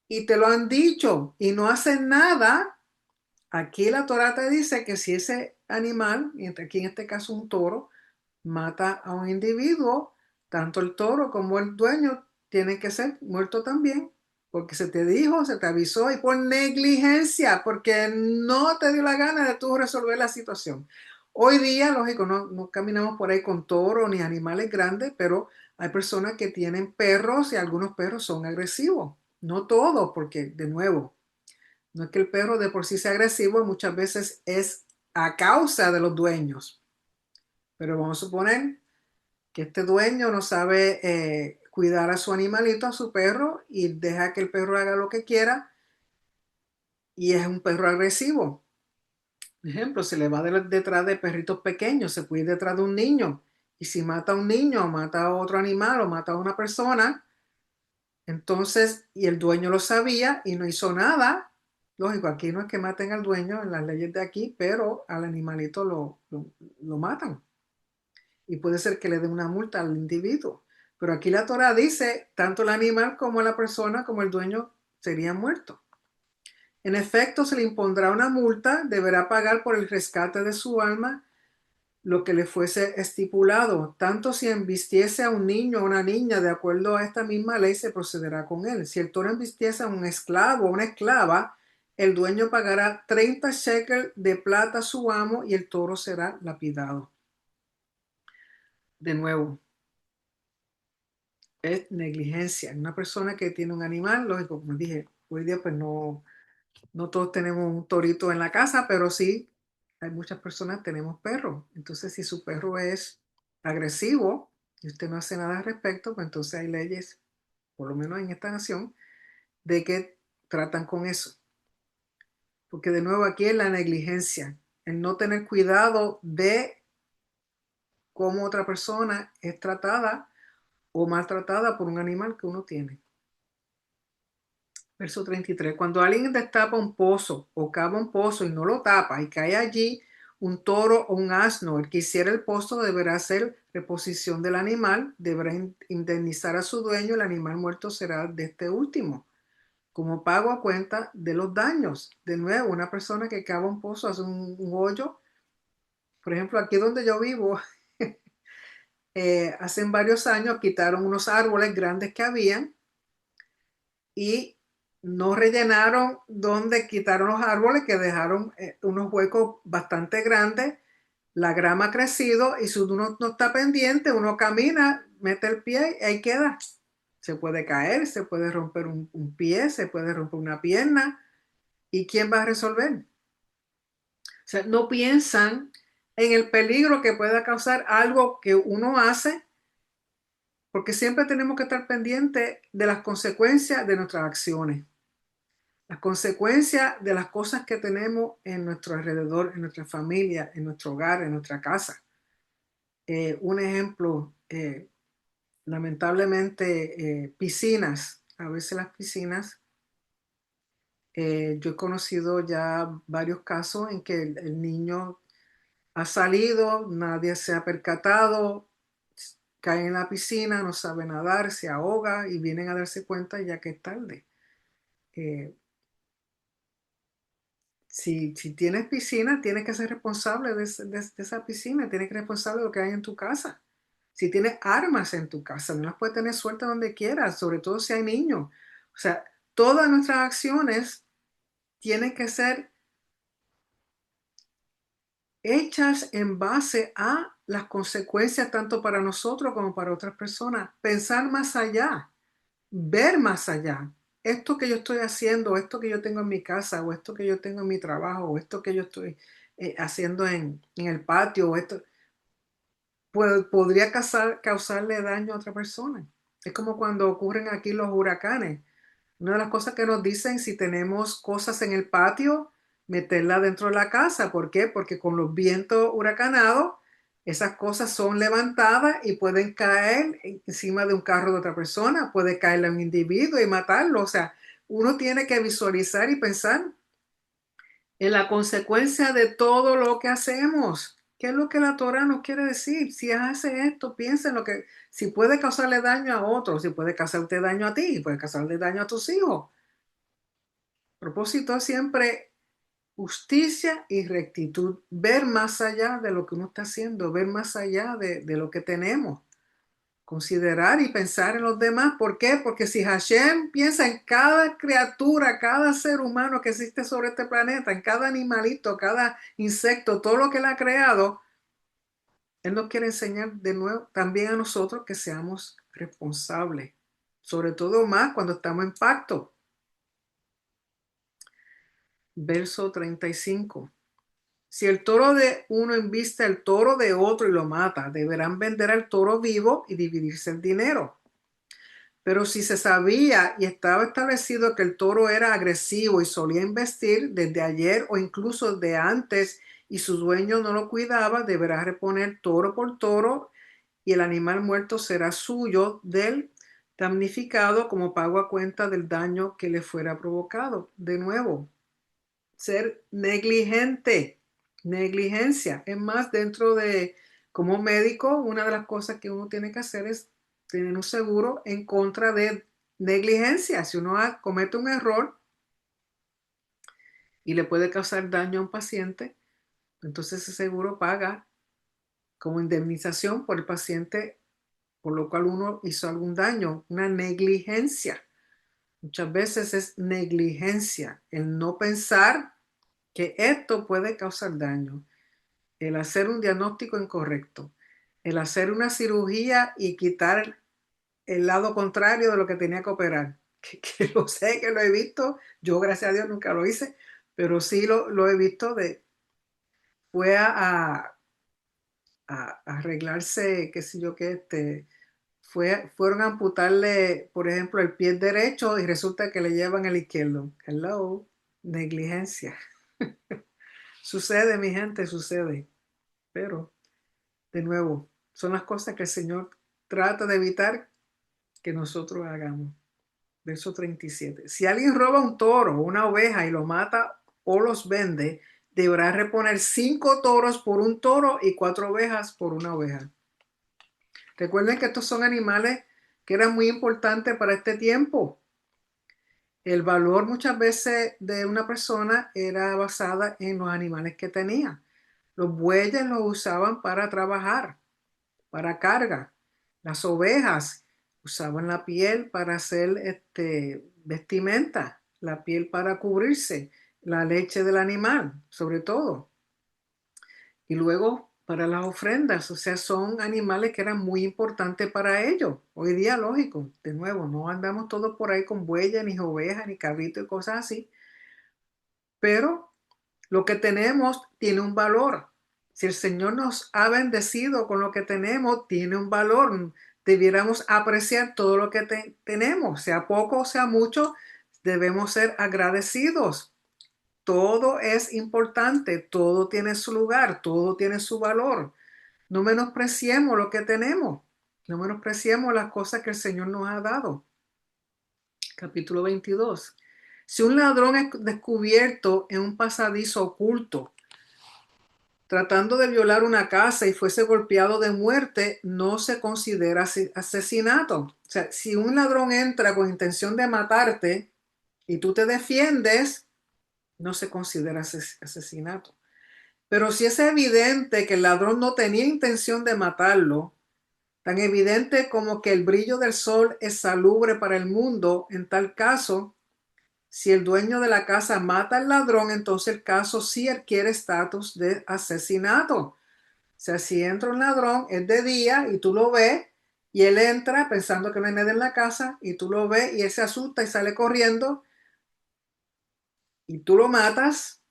y te lo han dicho y no hacen nada, aquí la Torá te dice que si ese animal, y aquí en este caso un toro, mata a un individuo, tanto el toro como el dueño tienen que ser muertos también, porque se te dijo, se te avisó y por negligencia, porque no te dio la gana de tú resolver la situación. Hoy día, lógico, no caminamos por ahí con toros ni animales grandes, pero hay personas que tienen perros y algunos perros son agresivos. No todo, porque de nuevo, no es que el perro de por sí sea agresivo, muchas veces es a causa de los dueños. Pero vamos a suponer que este dueño no sabe cuidar a su animalito, a su perro, y deja que el perro haga lo que quiera y es un perro agresivo. Por ejemplo, se le va detrás de perritos pequeños, se puede ir detrás de un niño. Y si mata a un niño, o mata a otro animal, o mata a una persona, entonces, y el dueño lo sabía y no hizo nada. Lógico, aquí no es que maten al dueño en las leyes de aquí, pero al animalito lo matan. Y puede ser que le den una multa al individuo. Pero aquí la Torah dice, tanto el animal como la persona, como el dueño, serían muertos. En efecto, se le impondrá una multa, deberá pagar por el rescate de su alma lo que le fuese estipulado, tanto si embistiese a un niño o una niña, de acuerdo a esta misma ley se procederá con él. Si el toro embistiese a un esclavo o una esclava, el dueño pagará 30 shekels de plata a su amo y el toro será lapidado. De nuevo, es negligencia. Una persona que tiene un animal, lógico, como dije, hoy día pues no todos tenemos un torito en la casa, pero sí hay muchas personas que tenemos perros. Entonces, si su perro es agresivo y usted no hace nada al respecto, pues entonces hay leyes, por lo menos en esta nación, de que tratan con eso. Porque de nuevo aquí es la negligencia, el no tener cuidado de cómo otra persona es tratada o maltratada por un animal que uno tiene. Verso 33. Cuando alguien destapa un pozo o cava un pozo y no lo tapa y cae allí un toro o un asno, el que hiciera el pozo deberá hacer reposición del animal, deberá indemnizar a su dueño, el animal muerto será de este último, como pago a cuenta de los daños. De nuevo, una persona que cava un pozo, hace un hoyo, por ejemplo, aquí donde yo vivo, hace varios años quitaron unos árboles grandes que habían y no rellenaron donde quitaron los árboles, que dejaron unos huecos bastante grandes, la grama ha crecido y si uno no está pendiente, uno camina, mete el pie y ahí queda. Se puede caer, se puede romper un pie, se puede romper una pierna. ¿Y quién va a resolver? O sea, no piensan en el peligro que pueda causar algo que uno hace, porque siempre tenemos que estar pendientes de las consecuencias de nuestras acciones. Las consecuencias de las cosas que tenemos en nuestro alrededor, en nuestra familia, en nuestro hogar, en nuestra casa. Un ejemplo, lamentablemente, piscinas. A veces las piscinas, yo he conocido ya varios casos en que el niño ha salido, nadie se ha percatado, cae en la piscina, no sabe nadar, se ahoga y vienen a darse cuenta ya que es tarde. Eh, si tienes piscina, tienes que ser responsable de esa piscina, tienes que ser responsable de lo que hay en tu casa. Si tienes armas en tu casa, no las puedes tener sueltas donde quieras, sobre todo si hay niños. O sea, todas nuestras acciones tienen que ser hechas en base a las consecuencias tanto para nosotros como para otras personas. Pensar más allá, ver más allá. Esto que yo estoy haciendo, esto que yo tengo en mi casa, o esto que yo tengo en mi trabajo, o esto que yo estoy haciendo en el patio, o esto, podría causarle daño a otra persona. Es como cuando ocurren aquí los huracanes. Una de las cosas que nos dicen si tenemos cosas en el patio, meterla dentro de la casa. ¿Por qué? Porque con los vientos huracanados, esas cosas son levantadas y pueden caer encima de un carro de otra persona, puede caerle a un individuo y matarlo. O sea, uno tiene que visualizar y pensar en la consecuencia de todo lo que hacemos. ¿Qué es lo que la Torah nos quiere decir? Si hace esto, piensa en lo que, si puede causarle daño a otros, si puede causarte daño a ti, puede causarle daño a tus hijos. Propósito siempre justicia y rectitud, ver más allá de lo que uno está haciendo, ver más allá de lo que tenemos, considerar y pensar en los demás. ¿Por qué? Porque si Hashem piensa en cada criatura, cada ser humano que existe sobre este planeta, en cada animalito, cada insecto, todo lo que él ha creado, él nos quiere enseñar de nuevo también a nosotros que seamos responsables, sobre todo más cuando estamos en pacto. Verso 35. Si el toro de uno embiste al toro de otro y lo mata, deberán vender al toro vivo y dividirse el dinero. Pero si se sabía y estaba establecido que el toro era agresivo y solía embestir desde ayer o incluso de antes y su dueño no lo cuidaba, deberá reponer toro por toro y el animal muerto será suyo del damnificado como pago a cuenta del daño que le fuera provocado. De nuevo, ser negligente, negligencia. Es más, dentro de, como médico, una de las cosas que uno tiene que hacer es tener un seguro en contra de negligencia. Si uno comete un error y le puede causar daño a un paciente, entonces ese seguro paga como indemnización por el paciente por lo cual uno hizo algún daño, una negligencia. Muchas veces es negligencia, el no pensar que esto puede causar daño, el hacer un diagnóstico incorrecto, el hacer una cirugía y quitar el lado contrario de lo que tenía que operar. Que lo sé, que lo he visto, yo gracias a Dios nunca lo hice, pero sí lo he visto fue a arreglarse, qué sé yo qué, fueron a amputarle, por ejemplo, el pie derecho y resulta que le llevan el izquierdo. Hello, negligencia. Sucede, mi gente, sucede. Pero, de nuevo, son las cosas que el Señor trata de evitar que nosotros hagamos. Verso 37. Si alguien roba un toro o una oveja y lo mata o los vende, deberá reponer 5 toros por un toro y 4 ovejas por una oveja. Recuerden que estos son animales que eran muy importantes para este tiempo. El valor muchas veces de una persona era basada en los animales que tenía. Los bueyes los usaban para trabajar, para carga. Las ovejas usaban la piel para hacer vestimenta, la piel para cubrirse, la leche del animal, sobre todo. Y luego para las ofrendas, o sea, son animales que eran muy importantes para ellos. Hoy día, lógico, de nuevo, no andamos todos por ahí con bueyes, ni ovejas, ni cabritos y cosas así, pero lo que tenemos tiene un valor. Si el Señor nos ha bendecido con lo que tenemos, tiene un valor. Debiéramos apreciar todo lo que tenemos, sea poco o sea mucho, debemos ser agradecidos. Todo es importante, todo tiene su lugar, todo tiene su valor. No menospreciemos lo que tenemos, no menospreciemos las cosas que el Señor nos ha dado. Capítulo 22. Si un ladrón es descubierto en un pasadizo oculto, tratando de violar una casa y fuese golpeado de muerte, no se considera asesinato. O sea, si un ladrón entra con intención de matarte y tú te defiendes, no se considera asesinato. Pero si es evidente que el ladrón no tenía intención de matarlo, tan evidente como que el brillo del sol es salubre para el mundo, en tal caso, si el dueño de la casa mata al ladrón, entonces el caso sí adquiere estatus de asesinato. O sea, si entra un ladrón, es de día y tú lo ves, y él entra pensando que no hay nadie en la casa, y tú lo ves y él se asusta y sale corriendo, y tú lo matas,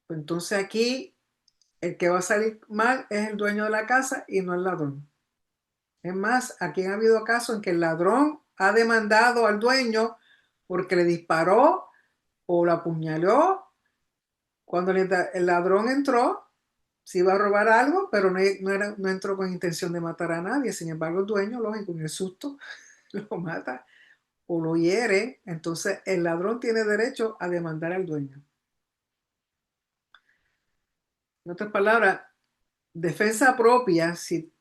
pues entonces aquí el que va a salir mal es el dueño de la casa y no el ladrón. Es más, aquí ha habido casos en que el ladrón ha demandado al dueño porque le disparó o lo apuñaló. Cuando el ladrón entró, se iba a robar algo, pero no entró con intención de matar a nadie. Sin embargo, el dueño, lógico, en el susto, lo mata o lo hiere. Entonces, el ladrón tiene derecho a demandar al dueño. En otras palabras, defensa propia, si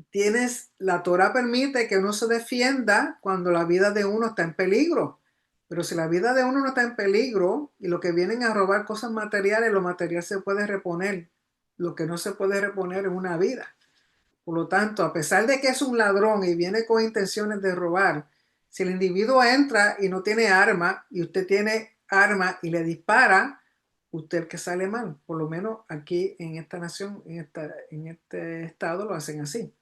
tienes, la Torah permite que uno se defienda cuando la vida de uno está en peligro. Pero si la vida de uno no está en peligro y lo que vienen a robar cosas materiales, lo material se puede reponer. Lo que no se puede reponer es una vida. Por lo tanto, a pesar de que es un ladrón y viene con intenciones de robar, si el individuo entra y no tiene arma y usted tiene arma y le dispara, usted el que sale mal. Por lo menos aquí en esta nación, en este estado lo hacen así.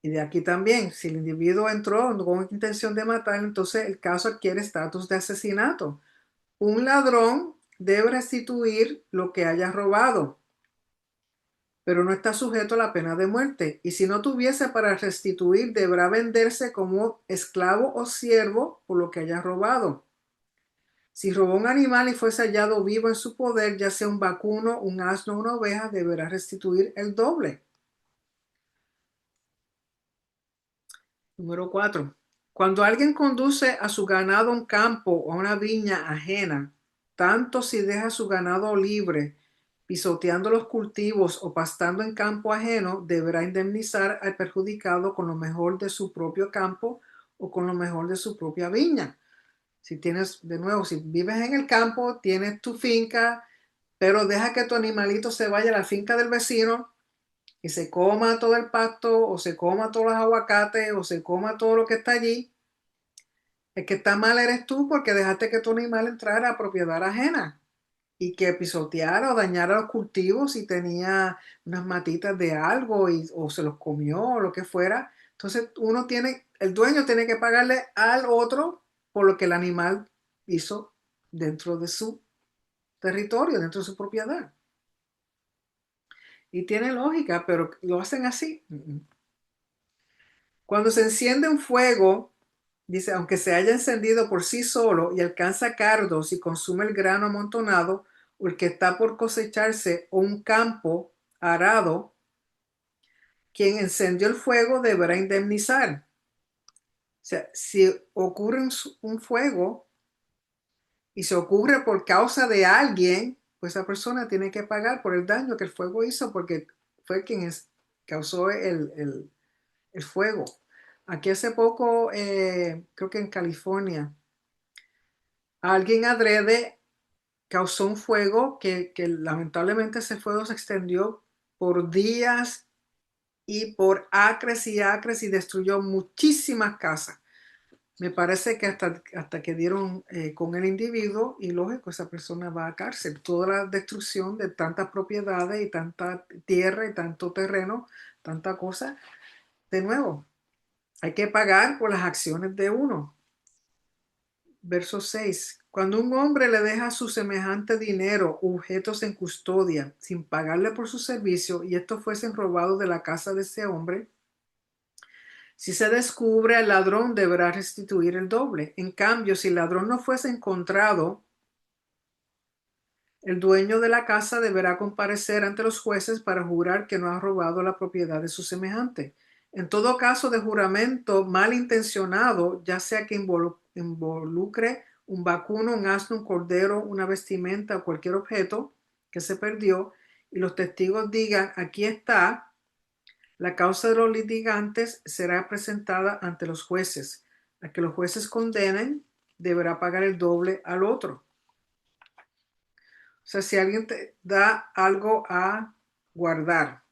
Y de aquí también, si el individuo entró con intención de matar, entonces el caso adquiere estatus de asesinato. Un ladrón debe restituir lo que haya robado, pero no está sujeto a la pena de muerte. Y si no tuviese para restituir, deberá venderse como esclavo o siervo por lo que haya robado. Si robó un animal y fuese hallado vivo en su poder, ya sea un vacuno, un asno o una oveja, deberá restituir el doble. Número 4. Cuando alguien conduce a su ganado a un campo o a una viña ajena, tanto si deja su ganado libre, pisoteando los cultivos o pastando en campo ajeno, deberá indemnizar al perjudicado con lo mejor de su propio campo o con lo mejor de su propia viña. Si tienes, de nuevo, si vives en el campo, tienes tu finca, pero deja que tu animalito se vaya a la finca del vecino y se coma todo el pasto o se coma todos los aguacates o se coma todo lo que está allí, el que está mal eres tú porque dejaste que tu animal entrara a propiedad ajena y que pisoteara o dañara los cultivos si tenía unas matitas de algo o se los comió o lo que fuera. Entonces el dueño tiene que pagarle al otro por lo que el animal hizo dentro de su territorio, dentro de su propiedad. Y tiene lógica, pero lo hacen así. Cuando se enciende un fuego, dice, aunque se haya encendido por sí solo y alcanza cardos y consume el grano amontonado, o el que está por cosecharse, o un campo arado, quien encendió el fuego deberá indemnizar. O sea, si ocurre un fuego y se ocurre por causa de alguien, pues esa persona tiene que pagar por el daño que el fuego hizo porque fue quien causó el fuego. Aquí hace poco, creo que en California, alguien adrede causó un fuego que lamentablemente ese fuego se extendió por días y por acres y destruyó muchísimas casas. Me parece que hasta que dieron con el individuo y lógico, esa persona va a cárcel. Toda la destrucción de tantas propiedades y tanta tierra y tanto terreno, tanta cosa. De nuevo, hay que pagar por las acciones de uno. Verso 6. Cuando un hombre le deja a su semejante dinero o objetos en custodia sin pagarle por su servicio y estos fuesen robados de la casa de ese hombre, si se descubre al ladrón deberá restituir el doble. En cambio, si el ladrón no fuese encontrado, el dueño de la casa deberá comparecer ante los jueces para jurar que no ha robado la propiedad de su semejante. En todo caso de juramento malintencionado, ya sea que involucre un vacuno, un asno, un cordero, una vestimenta o cualquier objeto que se perdió, y los testigos digan, aquí está, la causa de los litigantes será presentada ante los jueces. A que los jueces condenen, deberá pagar el doble al otro. O sea, si alguien te da algo a guardar,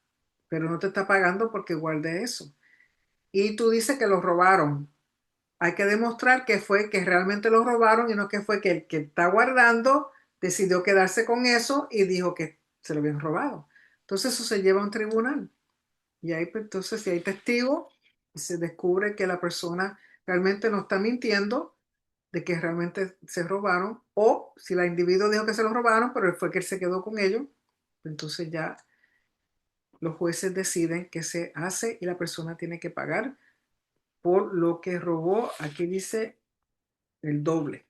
pero no te está pagando porque guarde eso, y tú dices que lo robaron, hay que demostrar que fue que realmente lo robaron y no que fue que el que está guardando decidió quedarse con eso y dijo que se lo habían robado. Entonces eso se lleva a un tribunal. Y ahí, pues, entonces, si hay testigos, se descubre que la persona realmente no está mintiendo de que realmente se robaron, o si la individuo dijo que se lo robaron, pero fue que él se quedó con ellos, entonces ya los jueces deciden qué se hace y la persona tiene que pagar por lo que robó. Aquí dice el doble.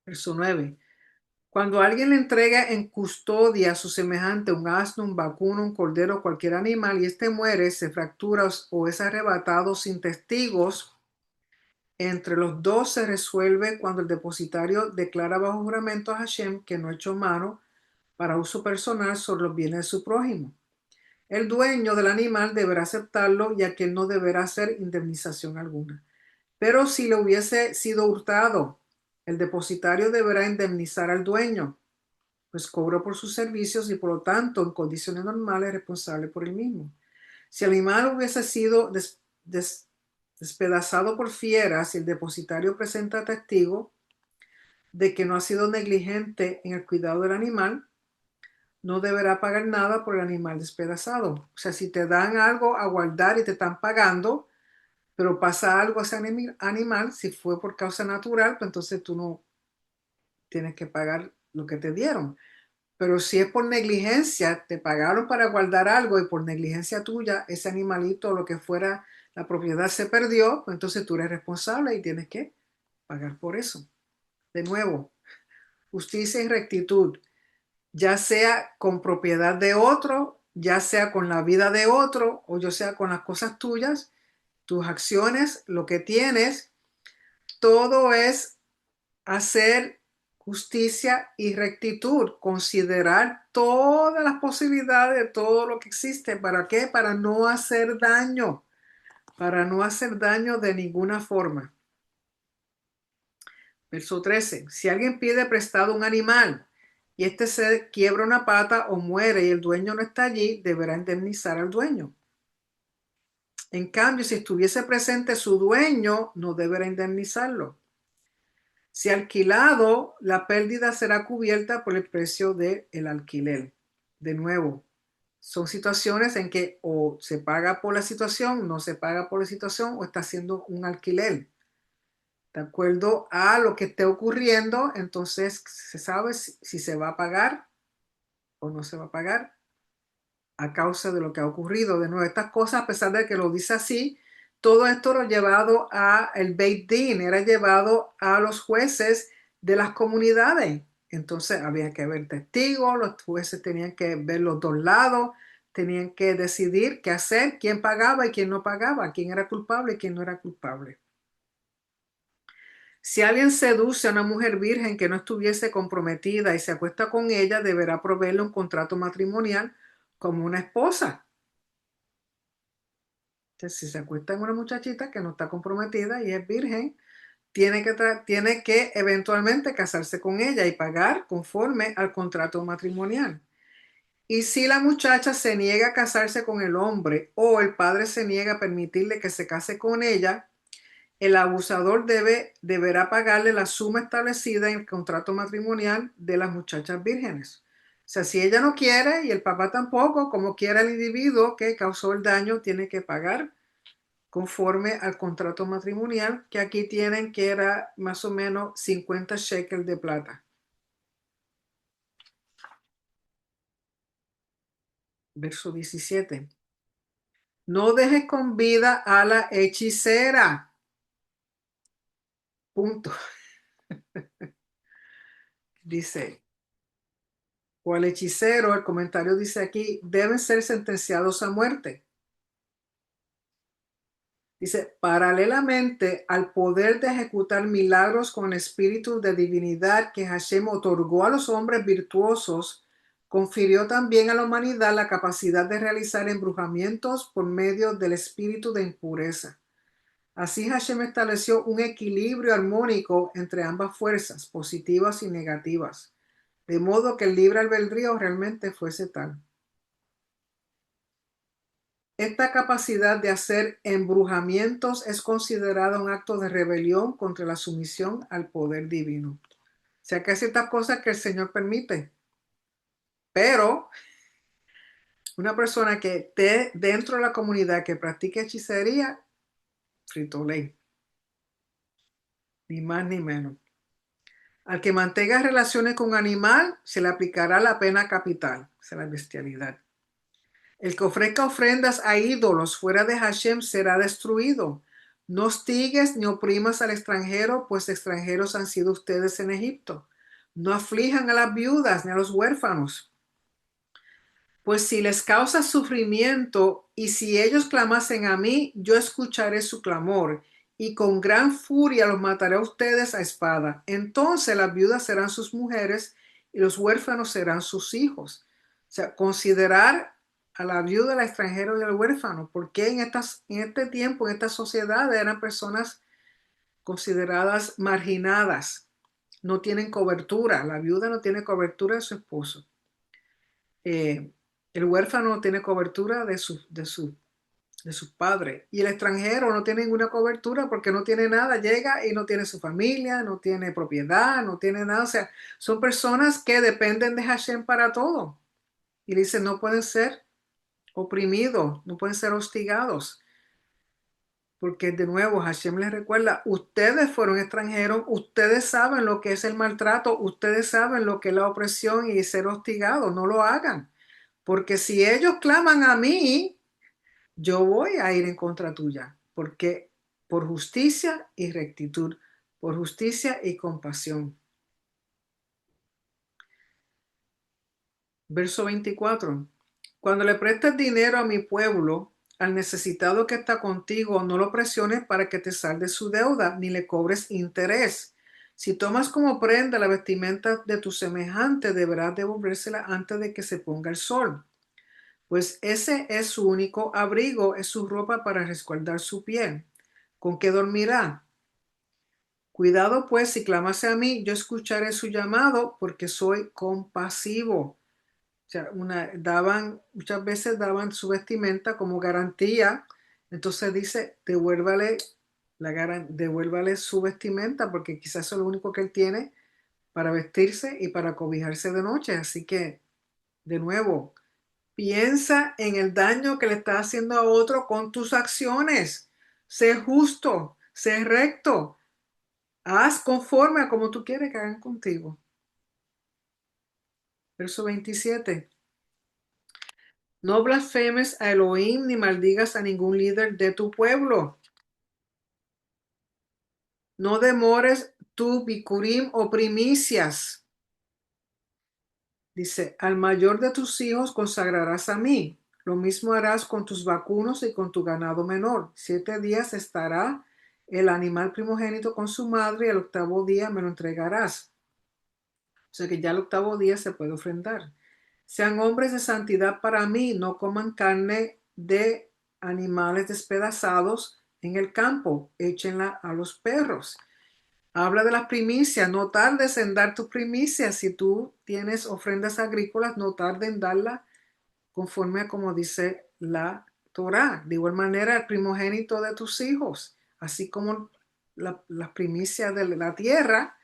Verso 9. Cuando alguien le entrega en custodia a su semejante un asno, un vacuno, un cordero, cualquier animal, y éste muere, se fractura o es arrebatado sin testigos, entre los dos se resuelve cuando el depositario declara bajo juramento a Hashem que no echó mano para uso personal sobre los bienes de su prójimo. El dueño del animal deberá aceptarlo y aquel no deberá hacer indemnización alguna. Pero si le hubiese sido hurtado, el depositario deberá indemnizar al dueño, pues cobró por sus servicios y por lo tanto en condiciones normales es responsable por el mismo. Si el animal hubiese sido despedazado por fieras y el depositario presenta testigo de que no ha sido negligente en el cuidado del animal, no deberá pagar nada por el animal despedazado. O sea, si te dan algo a guardar y te están pagando, pero pasa algo a ese animal, si fue por causa natural, pues entonces tú no tienes que pagar lo que te dieron. Pero si es por negligencia, te pagaron para guardar algo y por negligencia tuya, ese animalito o lo que fuera, la propiedad se perdió, pues entonces tú eres responsable y tienes que pagar por eso. De nuevo, justicia y rectitud, ya sea con propiedad de otro, ya sea con la vida de otro, o ya sea con las cosas tuyas, tus acciones, lo que tienes, todo es hacer justicia y rectitud, considerar todas las posibilidades de todo lo que existe. ¿Para qué? Para no hacer daño, para no hacer daño de ninguna forma. Verso 13. Si alguien pide prestado un animal y este se quiebra una pata o muere y el dueño no está allí, deberá indemnizar al dueño. En cambio, si estuviese presente su dueño, no deberá indemnizarlo. Si alquilado, la pérdida será cubierta por el precio del alquiler. De nuevo, son situaciones en que o se paga por la situación, no se paga por la situación o está haciendo un alquiler. De acuerdo a lo que esté ocurriendo, entonces se sabe si se va a pagar o no se va a pagar a causa de lo que ha ocurrido. De nuevo, estas cosas, a pesar de que lo dice así, todo esto era llevado a el Beit Din, era llevado a los jueces de las comunidades. Entonces había que haber testigos, los jueces tenían que ver los dos lados, tenían que decidir qué hacer, quién pagaba y quién no pagaba, quién era culpable y quién no era culpable. Si alguien seduce a una mujer virgen que no estuviese comprometida y se acuesta con ella, deberá proveerle un contrato matrimonial como una esposa. Entonces, si se acuesta con una muchachita que no está comprometida y es virgen, tiene que eventualmente casarse con ella y pagar conforme al contrato matrimonial. Y si la muchacha se niega a casarse con el hombre o el padre se niega a permitirle que se case con ella, el abusador deberá pagarle la suma establecida en el contrato matrimonial de las muchachas vírgenes. O sea, si ella no quiere y el papá tampoco, como quiera el individuo que causó el daño, tiene que pagar conforme al contrato matrimonial, que aquí tienen que era más o menos 50 shekels de plata. Verso 17. No dejes con vida a la hechicera. Punto. Dice, o al hechicero, el comentario dice aquí, deben ser sentenciados a muerte. Dice, paralelamente al poder de ejecutar milagros con espíritu de divinidad que Hashem otorgó a los hombres virtuosos, confirió también a la humanidad la capacidad de realizar embrujamientos por medio del espíritu de impureza. Así Hashem estableció un equilibrio armónico entre ambas fuerzas, positivas y negativas, de modo que el libre albedrío realmente fuese tal. Esta capacidad de hacer embrujamientos es considerada un acto de rebelión contra la sumisión al poder divino. O sea que hay ciertas cosas que el Señor permite, pero una persona que esté dentro de la comunidad que practique hechicería, frito ley, ni más ni menos. Al que mantenga relaciones con un animal, se le aplicará la pena capital, o sea, la bestialidad. El que ofrezca ofrendas a ídolos fuera de Hashem será destruido. No hostigues ni oprimas al extranjero, pues extranjeros han sido ustedes en Egipto. No aflijan a las viudas ni a los huérfanos, pues si les causa sufrimiento y si ellos clamasen a mí, yo escucharé su clamor y con gran furia los mataré a ustedes a espada. Entonces las viudas serán sus mujeres y los huérfanos serán sus hijos. O sea, considerar a la viuda, al extranjero y al huérfano, porque en este tiempo, en esta sociedad, eran personas consideradas marginadas, no tienen cobertura, la viuda no tiene cobertura de su esposo. Eh, el huérfano no tiene cobertura de sus padres y el extranjero no tiene ninguna cobertura porque no tiene nada, llega y no tiene su familia, no tiene propiedad, no tiene nada, o sea, son personas que dependen de Hashem para todo y dicen no pueden ser oprimidos, no pueden ser hostigados. Porque de nuevo Hashem les recuerda, ustedes fueron extranjeros, ustedes saben lo que es el maltrato, ustedes saben lo que es la opresión y ser hostigado, no lo hagan. Porque si ellos claman a mí, yo voy a ir en contra tuya, porque por justicia y rectitud, por justicia y compasión. Verso 24. Cuando le prestes dinero a mi pueblo, al necesitado que está contigo, no lo presiones para que te salde su deuda, ni le cobres interés. Si tomas como prenda la vestimenta de tu semejante, deberás devolvérsela antes de que se ponga el sol, pues ese es su único abrigo, es su ropa para resguardar su piel. ¿Con qué dormirá? Cuidado pues, si clamase a mí, yo escucharé su llamado, porque soy compasivo. O sea, muchas veces daban su vestimenta como garantía. Entonces dice, devuélvale su vestimenta, porque quizás eso es lo único que él tiene para vestirse y para cobijarse de noche. Así que, de nuevo, piensa en el daño que le estás haciendo a otro con tus acciones. Sé justo, sé recto. Haz conforme a como tú quieres que hagan contigo. Verso 27. No blasfemes a Elohim ni maldigas a ningún líder de tu pueblo. No demores tu bikurim o primicias. Dice, al mayor de tus hijos consagrarás a mí. Lo mismo harás con tus vacunos y con tu ganado menor. 7 días estará el animal primogénito con su madre y el octavo día me lo entregarás. O sea que ya el octavo día se puede ofrendar. Sean hombres de santidad para mí, no coman carne de animales despedazados en el campo, échenla a los perros. Habla de las primicias, no tardes en dar tus primicias. Si tú tienes ofrendas agrícolas, no tardes en darlas conforme a como dice la Torá. De igual manera, el primogénito de tus hijos, así como las primicias de la tierra,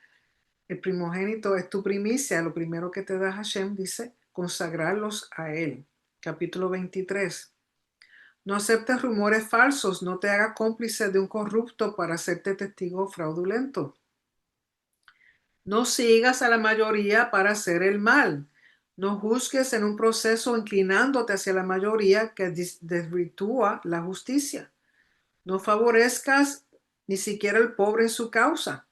el primogénito es tu primicia, lo primero que te da Hashem, dice, consagrarlos a él. Capítulo 23. No aceptes rumores falsos, no te hagas cómplice de un corrupto para hacerte testigo fraudulento. No sigas a la mayoría para hacer el mal. No juzgues en un proceso inclinándote hacia la mayoría que desvirtúa la justicia. No favorezcas ni siquiera al pobre en su causa.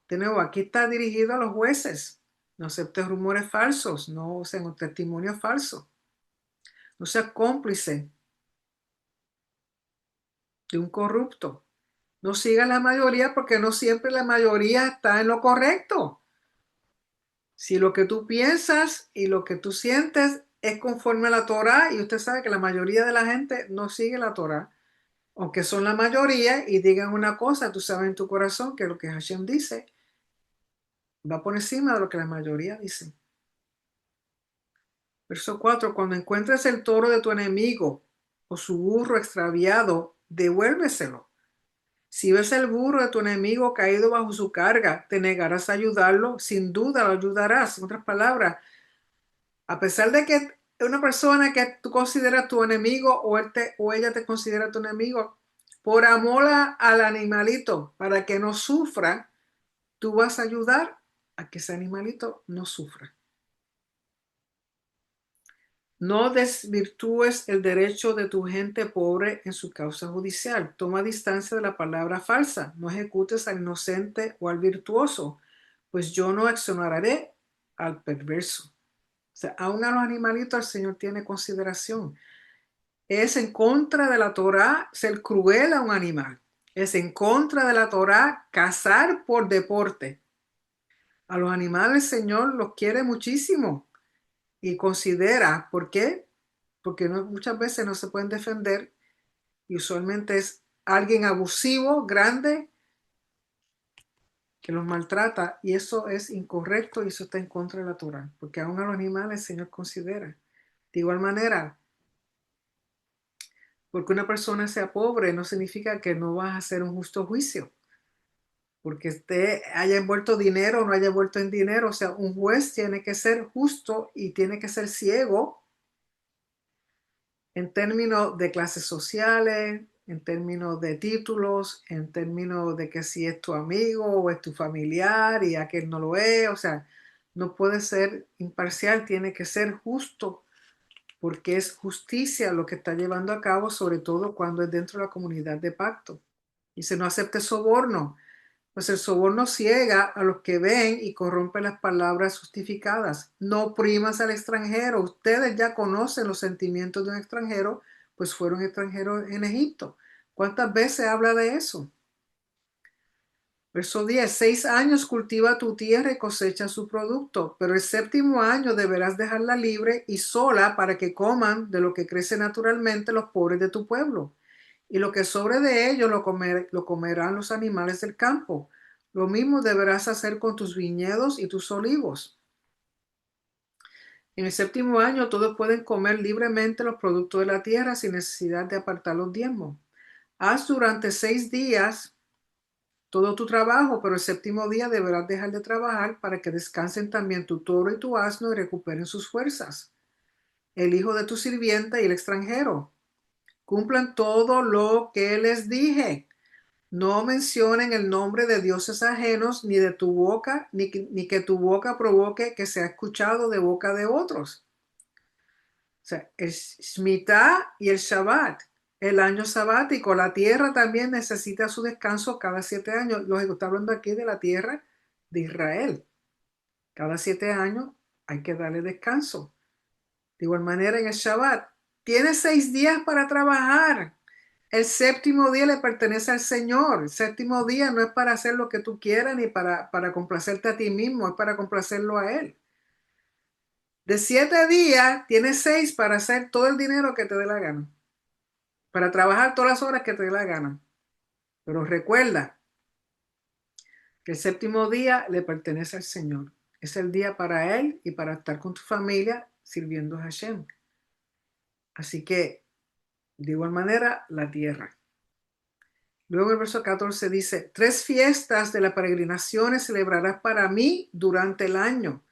De nuevo, aquí está dirigido a los jueces. No aceptes rumores falsos, no usen un testimonio falso. No seas cómplice de un corrupto. No sigas la mayoría porque no siempre la mayoría está en lo correcto. Si lo que tú piensas y lo que tú sientes es conforme a la Torá, y usted sabe que la mayoría de la gente no sigue la Torá, aunque son la mayoría y digan una cosa, tú sabes en tu corazón que lo que Hashem dice va por encima de lo que la mayoría dice. Verso 4. Cuando encuentres el toro de tu enemigo o su burro extraviado, devuélveselo. Si ves el burro de tu enemigo caído bajo su carga, te negarás a ayudarlo, sin duda lo ayudarás. En otras palabras, a pesar de que una persona que tú consideras tu enemigo o ella te considera tu enemigo, por amor al animalito, para que no sufra, tú vas a ayudar a que ese animalito no sufra. No desvirtúes el derecho de tu gente pobre en su causa judicial. Toma distancia de la palabra falsa. No ejecutes al inocente o al virtuoso, pues yo no exoneraré al perverso. O sea, aún a los animalitos el Señor tiene consideración. Es en contra de la Torá ser cruel a un animal. Es en contra de la Torá cazar por deporte. A los animales el Señor los quiere muchísimo y considera, ¿por qué? Porque muchas veces no se pueden defender y usualmente es alguien abusivo, grande, que los maltrata y eso es incorrecto y eso está en contra de la Torá, porque aún a los animales el Señor considera. De igual manera, porque una persona sea pobre no significa que no vas a hacer un justo juicio, porque usted haya envuelto dinero o no haya envuelto en dinero. O sea, un juez tiene que ser justo y tiene que ser ciego en términos de clases sociales, en términos de títulos, en términos de que si es tu amigo o es tu familiar y aquel no lo es, o sea, no puede ser imparcial, tiene que ser justo, porque es justicia lo que está llevando a cabo, sobre todo cuando es dentro de la comunidad de pacto. Y si no acepte soborno, pues el soborno ciega a los que ven y corrompe las palabras justificadas. No oprimas al extranjero. Ustedes ya conocen los sentimientos de un extranjero, pues fueron extranjeros en Egipto. ¿Cuántas veces habla de eso? Verso 10. 6 años cultiva tu tierra y cosecha su producto, pero el séptimo año deberás dejarla libre y sola para que coman de lo que crece naturalmente los pobres de tu pueblo. Y lo que sobre de ellos lo comerán los animales del campo. Lo mismo deberás hacer con tus viñedos y tus olivos. En el séptimo año todos pueden comer libremente los productos de la tierra sin necesidad de apartar los diezmos. Haz durante 6 días todo tu trabajo, pero el séptimo día deberás dejar de trabajar para que descansen también tu toro y tu asno y recuperen sus fuerzas. El hijo de tu sirvienta y el extranjero. Cumplan todo lo que les dije. No mencionen el nombre de dioses ajenos ni de tu boca, ni que tu boca provoque que sea escuchado de boca de otros. O sea, el Shemitah y el Shabbat, el año sabático, la tierra también necesita su descanso cada 7 años. Lógico, está hablando aquí de la tierra de Israel. Cada 7 años hay que darle descanso. De igual manera en el Shabbat, tienes 6 días para trabajar. El séptimo día le pertenece al Señor. El séptimo día no es para hacer lo que tú quieras ni para complacerte a ti mismo, es para complacerlo a Él. De 7 días, tienes 6 para hacer todo el dinero que te dé la gana, para trabajar todas las horas que te dé la gana. Pero recuerda que el séptimo día le pertenece al Señor. Es el día para Él y para estar con tu familia sirviendo a Hashem. Así que, de igual manera, la tierra. Luego el verso 14 dice, 3 fiestas de la peregrinación celebrarás para mí durante el año.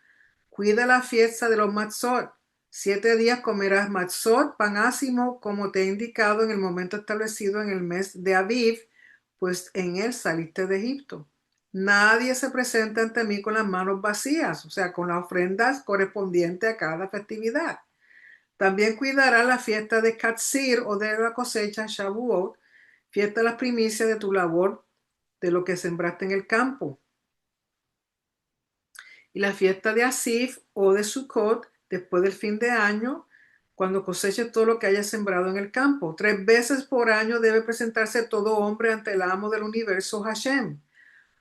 Cuida la fiesta de los matzot. 7 días comerás matzot, pan ácimo, como te he indicado en el momento establecido en el mes de Aviv, pues en él saliste de Egipto. Nadie se presenta ante mí con las manos vacías, o sea, con las ofrendas correspondientes a cada festividad. También cuidará la fiesta de Katsir o de la cosecha Shavuot, fiesta de las primicias de tu labor, de lo que sembraste en el campo. Y la fiesta de Asif o de Sukkot, después del fin de año, cuando coseches todo lo que hayas sembrado en el campo. 3 veces por año debe presentarse todo hombre ante el amo del universo Hashem.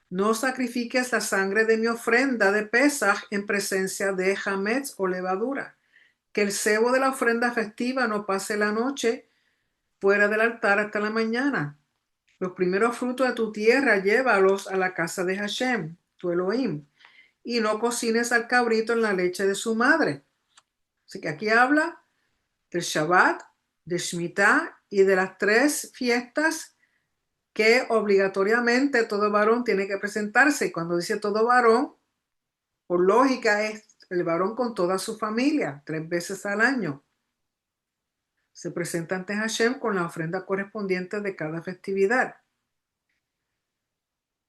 No sacrifiques la sangre de mi ofrenda de Pesach en presencia de Hametz o levadura. Que el cebo de la ofrenda festiva no pase la noche fuera del altar hasta la mañana. Los primeros frutos de tu tierra llévalos a la casa de Hashem, tu Elohim, y no cocines al cabrito en la leche de su madre. Así que aquí habla del Shabbat, de Shemitah y de las 3 fiestas que obligatoriamente todo varón tiene que presentarse. Y cuando dice todo varón, por lógica es el varón con toda su familia, 3 veces al año. Se presenta ante Hashem con la ofrenda correspondiente de cada festividad.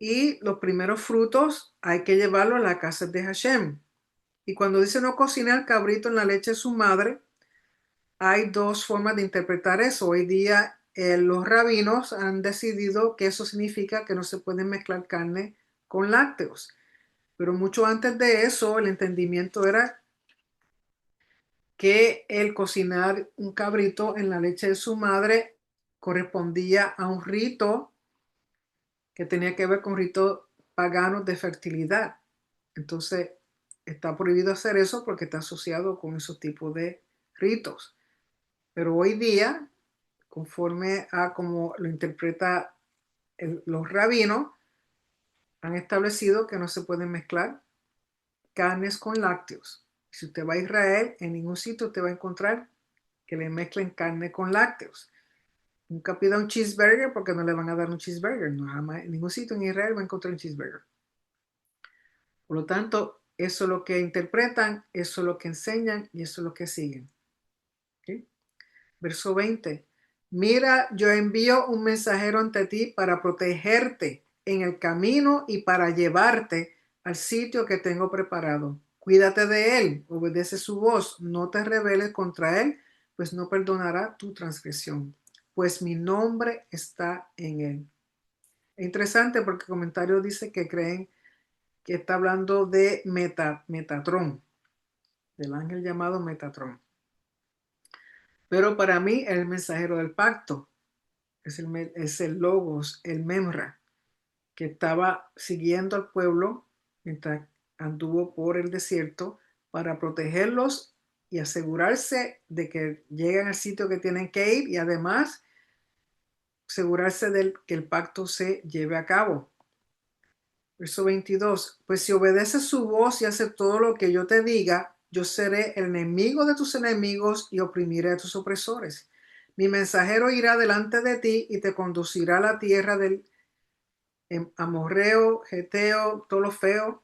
Y los primeros frutos hay que llevarlos a la casa de Hashem. Y cuando dice no cocina el cabrito en la leche de su madre, hay dos formas de interpretar eso. Hoy día los rabinos han decidido que eso significa que no se puede mezclar carne con lácteos. Pero mucho antes de eso, el entendimiento era que el cocinar un cabrito en la leche de su madre correspondía a un rito que tenía que ver con ritos paganos de fertilidad. Entonces, está prohibido hacer eso porque está asociado con esos tipos de ritos. Pero hoy día, conforme a como lo interpreta los rabinos, han establecido que no se pueden mezclar carnes con lácteos. Si usted va a Israel, en ningún sitio usted va a encontrar que le mezclen carne con lácteos. Nunca pida un cheeseburger porque no le van a dar un cheeseburger. No, jamás, en ningún sitio en Israel va a encontrar un cheeseburger. Por lo tanto, eso es lo que interpretan, eso es lo que enseñan y eso es lo que siguen. ¿Okay? Verso 20. Mira, yo envío un mensajero ante ti para protegerte en el camino y para llevarte al sitio que tengo preparado. Cuídate de él, obedece su voz, no te rebeles contra él, pues no perdonará tu transgresión, pues mi nombre está en él. Es interesante porque el comentario dice que creen que está hablando de Metatrón, del ángel llamado Metatrón. Pero para mí el mensajero del pacto es el Logos, el Memra, que estaba siguiendo al pueblo mientras anduvo por el desierto para protegerlos y asegurarse de que lleguen al sitio que tienen que ir y además asegurarse de que el pacto se lleve a cabo. Verso 22. Pues si obedeces su voz y haces todo lo que yo te diga, yo seré el enemigo de tus enemigos y oprimiré a tus opresores. Mi mensajero irá delante de ti y te conducirá a la tierra del amorreo, geteo, todo lo feo,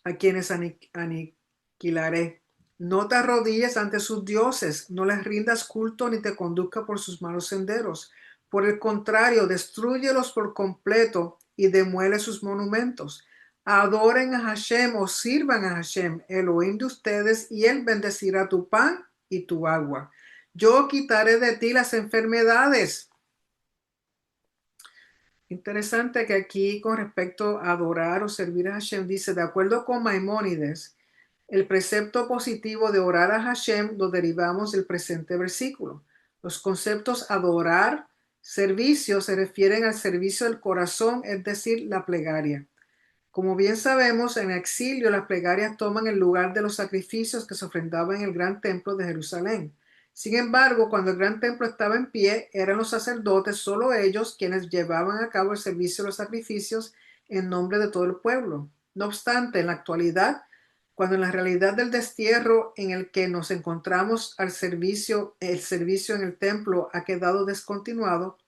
a quienes aniquilaré. No te arrodilles ante sus dioses, no les rindas culto ni te conduzca por sus malos senderos. Por el contrario, destrúyelos por completo y demuele sus monumentos. Adoren a Hashem o sirvan a Hashem, Elohim de ustedes, y él bendecirá tu pan y tu agua. Yo quitaré de ti las enfermedades. Interesante que aquí con respecto a adorar o servir a Hashem dice, de acuerdo con Maimónides, el precepto positivo de orar a Hashem lo derivamos del presente versículo. Los conceptos adorar, servicio se refieren al servicio del corazón, es decir, la plegaria. Como bien sabemos, en exilio las plegarias toman el lugar de los sacrificios que se ofrendaban en el gran templo de Jerusalén. Sin embargo, cuando el gran templo estaba en pie, eran los sacerdotes, solo ellos, quienes llevaban a cabo el servicio de los sacrificios en nombre de todo el pueblo. No obstante, en la actualidad, cuando en la realidad del destierro en el que nos encontramos el servicio en el templo ha quedado descontinuado,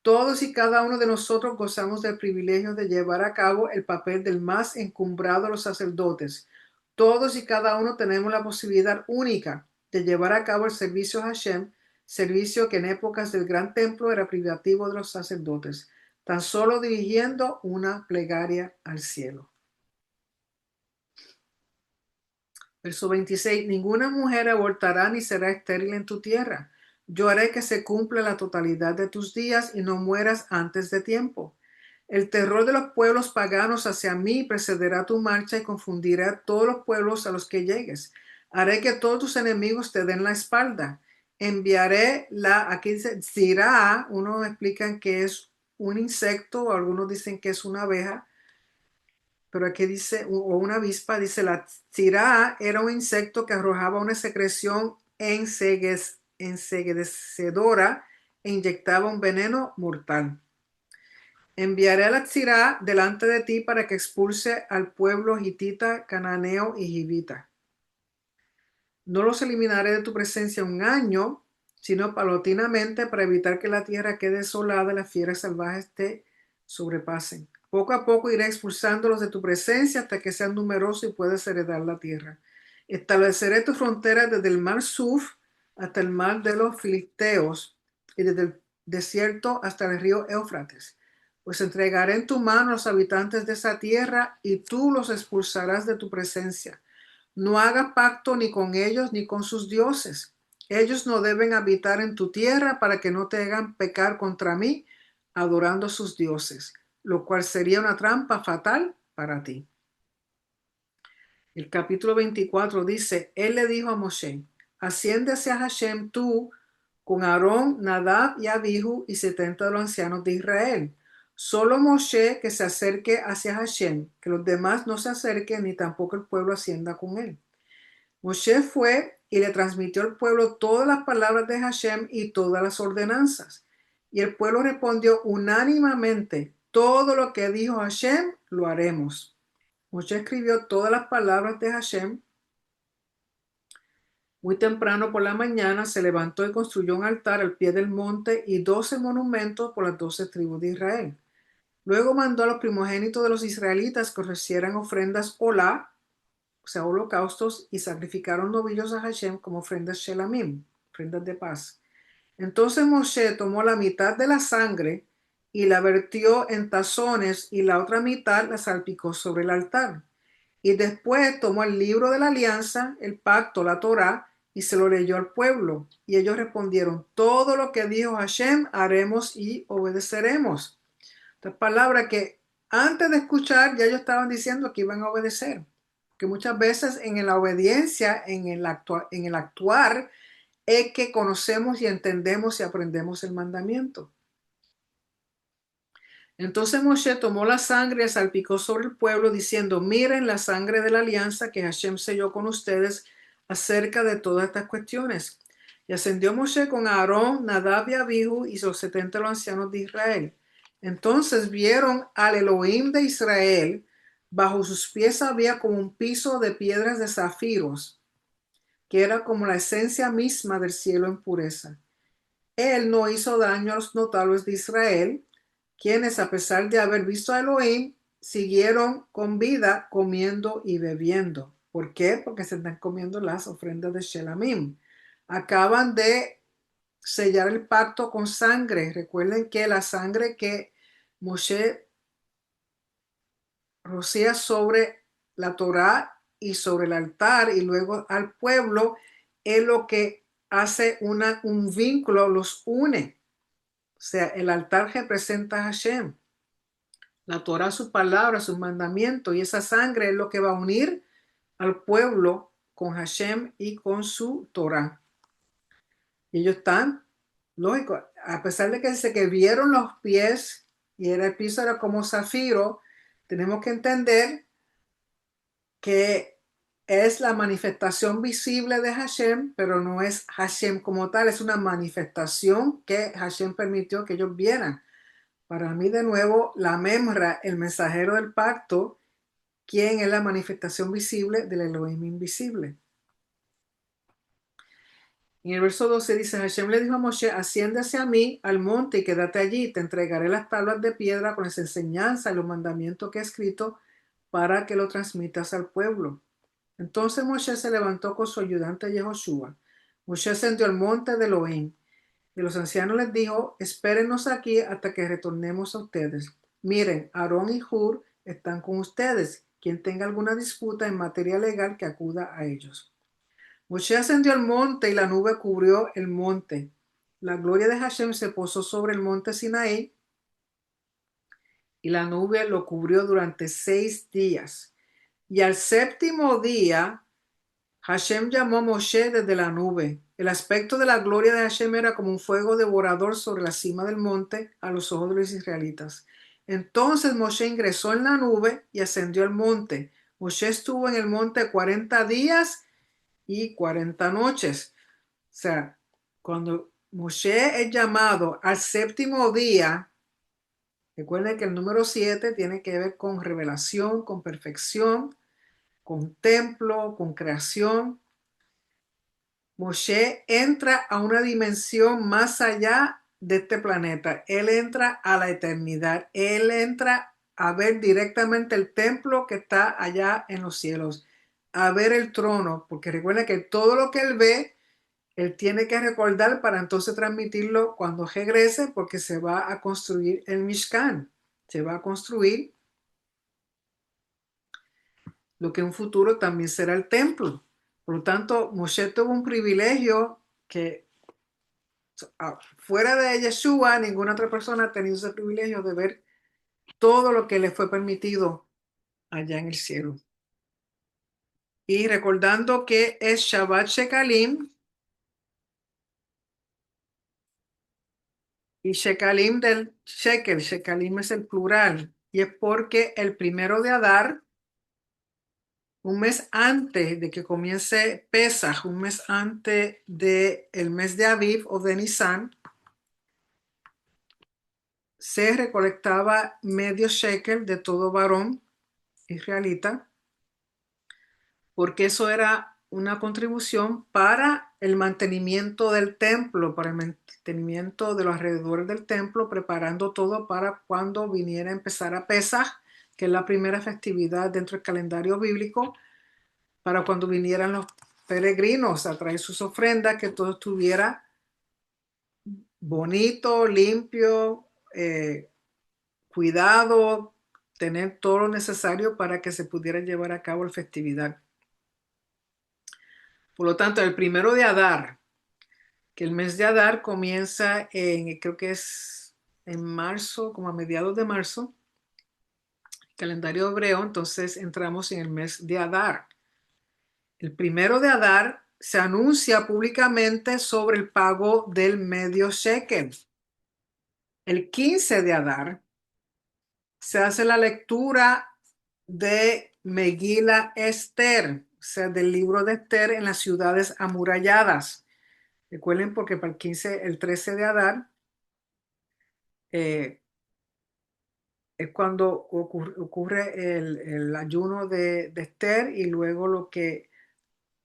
todos y cada uno de nosotros gozamos del privilegio de llevar a cabo el papel del más encumbrado de los sacerdotes. Todos y cada uno tenemos la posibilidad única de llevar a cabo el servicio a Hashem, servicio que en épocas del gran templo era privativo de los sacerdotes, tan solo dirigiendo una plegaria al cielo. Verso 26. Ninguna mujer abortará ni será estéril en tu tierra. Yo haré que se cumpla la totalidad de tus días y no mueras antes de tiempo. El terror de los pueblos paganos hacia mí precederá tu marcha y confundirá a todos los pueblos a los que llegues. Haré que todos tus enemigos te den la espalda. Enviaré aquí dice, Zirá, unos explican que es un insecto, algunos dicen que es una abeja, pero aquí dice, o una avispa, dice, la tzirá era un insecto que arrojaba una secreción enseguecedora e inyectaba un veneno mortal. Enviaré a la tzirá delante de ti para que expulse al pueblo hitita, cananeo y jivita. No los eliminaré de tu presencia un año, sino paulatinamente para evitar que la tierra quede desolada y las fieras salvajes te sobrepasen. Poco a poco iré expulsándolos de tu presencia hasta que sean numerosos y puedas heredar la tierra. Estableceré tu frontera desde el mar Suf hasta el mar de los Filisteos y desde el desierto hasta el río Éufrates. Pues entregaré en tu mano a los habitantes de esa tierra y tú los expulsarás de tu presencia. No hagas pacto ni con ellos ni con sus dioses. Ellos no deben habitar en tu tierra para que no te hagan pecar contra mí adorando sus dioses, lo cual sería una trampa fatal para ti. El capítulo 24 dice, él le dijo a Moshe, asciende hacia Hashem tú con Aarón, Nadab y Abihu y 70 de los ancianos de Israel. Solo Moshe que se acerque hacia Hashem, que los demás no se acerquen ni tampoco el pueblo ascienda con él. Moshe fue y le transmitió al pueblo todas las palabras de Hashem y todas las ordenanzas. Y el pueblo respondió unánimemente, todo lo que dijo Hashem lo haremos. Moshe escribió todas las palabras de Hashem. Muy temprano por la mañana se levantó y construyó un altar al pie del monte y 12 monumentos por las 12 tribus de Israel. Luego mandó a los primogénitos de los israelitas que ofrecieran ofrendas olá, o sea, holocaustos, y sacrificaron novillos a Hashem como ofrendas shelamim, ofrendas de paz. Entonces Moshe tomó la mitad de la sangre y la vertió en tazones y la otra mitad la salpicó sobre el altar. Y después tomó el libro de la alianza, el pacto, la Torá, y se lo leyó al pueblo. Y ellos respondieron, todo lo que dijo Hashem haremos y obedeceremos. Esta palabra que antes de escuchar ya ellos estaban diciendo que iban a obedecer. Que muchas veces en la obediencia, en el actuar, es que conocemos y entendemos y aprendemos el mandamiento. Entonces Moshe tomó la sangre y salpicó sobre el pueblo, diciendo, miren la sangre de la alianza que Hashem selló con ustedes acerca de todas estas cuestiones. Y ascendió Moshe con Aarón, Nadab y Abihu y los 70 los ancianos de Israel. Entonces vieron al Elohim de Israel, bajo sus pies había como un piso de piedras de zafiros, que era como la esencia misma del cielo en pureza. Él no hizo daño a los notables de Israel, quienes a pesar de haber visto a Elohim, siguieron con vida comiendo y bebiendo. ¿Por qué? Porque se están comiendo las ofrendas de Shelamim. Acaban de sellar el pacto con sangre. Recuerden que la sangre que Moshe rocía sobre la Torá y sobre el altar y luego al pueblo es lo que hace un vínculo, los une. O sea, el altar representa a Hashem. La Torah, su palabra, sus mandamientos, y esa sangre es lo que va a unir al pueblo con Hashem y con su Torah. Y ellos están, lógico, a pesar de que dice que vieron los pies y el piso era como zafiro, tenemos que entender que es la manifestación visible de Hashem, pero no es Hashem como tal, es una manifestación que Hashem permitió que ellos vieran. Para mí, de nuevo, la Memra, el mensajero del pacto, quien es la manifestación visible del Elohim invisible. En el verso 12 dice, Hashem le dijo a Moshe, asciende hacia mí al monte y quédate allí, te entregaré las tablas de piedra con esa enseñanza y los mandamientos que he escrito para que lo transmitas al pueblo. Entonces Moshe se levantó con su ayudante Yehoshua. Moshe ascendió al monte de Elohim. Y los ancianos les dijo, espérenos aquí hasta que retornemos a ustedes. Miren, Aarón y Hur están con ustedes. Quien tenga alguna disputa en materia legal, que acuda a ellos. Moshe ascendió al monte y la nube cubrió el monte. La gloria de Hashem se posó sobre el monte Sinaí y la nube lo cubrió durante 6 días. Y al séptimo día, Hashem llamó a Moshe desde la nube. El aspecto de la gloria de Hashem era como un fuego devorador sobre la cima del monte a los ojos de los israelitas. Entonces Moshe ingresó en la nube y ascendió al monte. Moshe estuvo en el monte 40 días y 40 noches. O sea, cuando Moshe es llamado al séptimo día, recuerden que el número 7 tiene que ver con revelación, con perfección, con templo, con creación. Moshe entra a una dimensión más allá de este planeta. Él entra a la eternidad. Él entra a ver directamente el templo que está allá en los cielos, a ver el trono, porque recuerda que todo lo que él ve, él tiene que recordar para entonces transmitirlo cuando regrese, porque se va a construir el Mishkan, se va a construir lo que en un futuro también será el templo. Por lo tanto, Moshe tuvo un privilegio que fuera de Yeshua, ninguna otra persona ha tenido ese privilegio de ver todo lo que le fue permitido allá en el cielo. Y recordando que es Shabbat Shekalim, y Shekalim del Shekel, Shekalim es el plural, y es porque el primero de Adar, un mes antes de que comience Pesach, un mes antes del mes de Aviv o de Nisan, se recolectaba medio shekel de todo varón israelita, porque eso era una contribución para el mantenimiento del templo, para el mantenimiento de los alrededores del templo, preparando todo para cuando viniera a empezar a Pesaj, que es la primera festividad dentro del calendario bíblico, para cuando vinieran los peregrinos a traer sus ofrendas, que todo estuviera bonito, limpio, cuidado, tener todo lo necesario para que se pudiera llevar a cabo la festividad. Por lo tanto, el primero de Adar, que el mes de Adar comienza creo que es en marzo, como a mediados de marzo, calendario hebreo, entonces entramos en el mes de Adar. El primero de Adar se anuncia públicamente sobre el pago del medio shekel. El 15 de Adar se hace la lectura de Megila Esther, o sea, del libro de Esther en las ciudades amuralladas. Recuerden porque para el 13 de Adar eh, es cuando ocurre el ayuno de Esther y luego lo que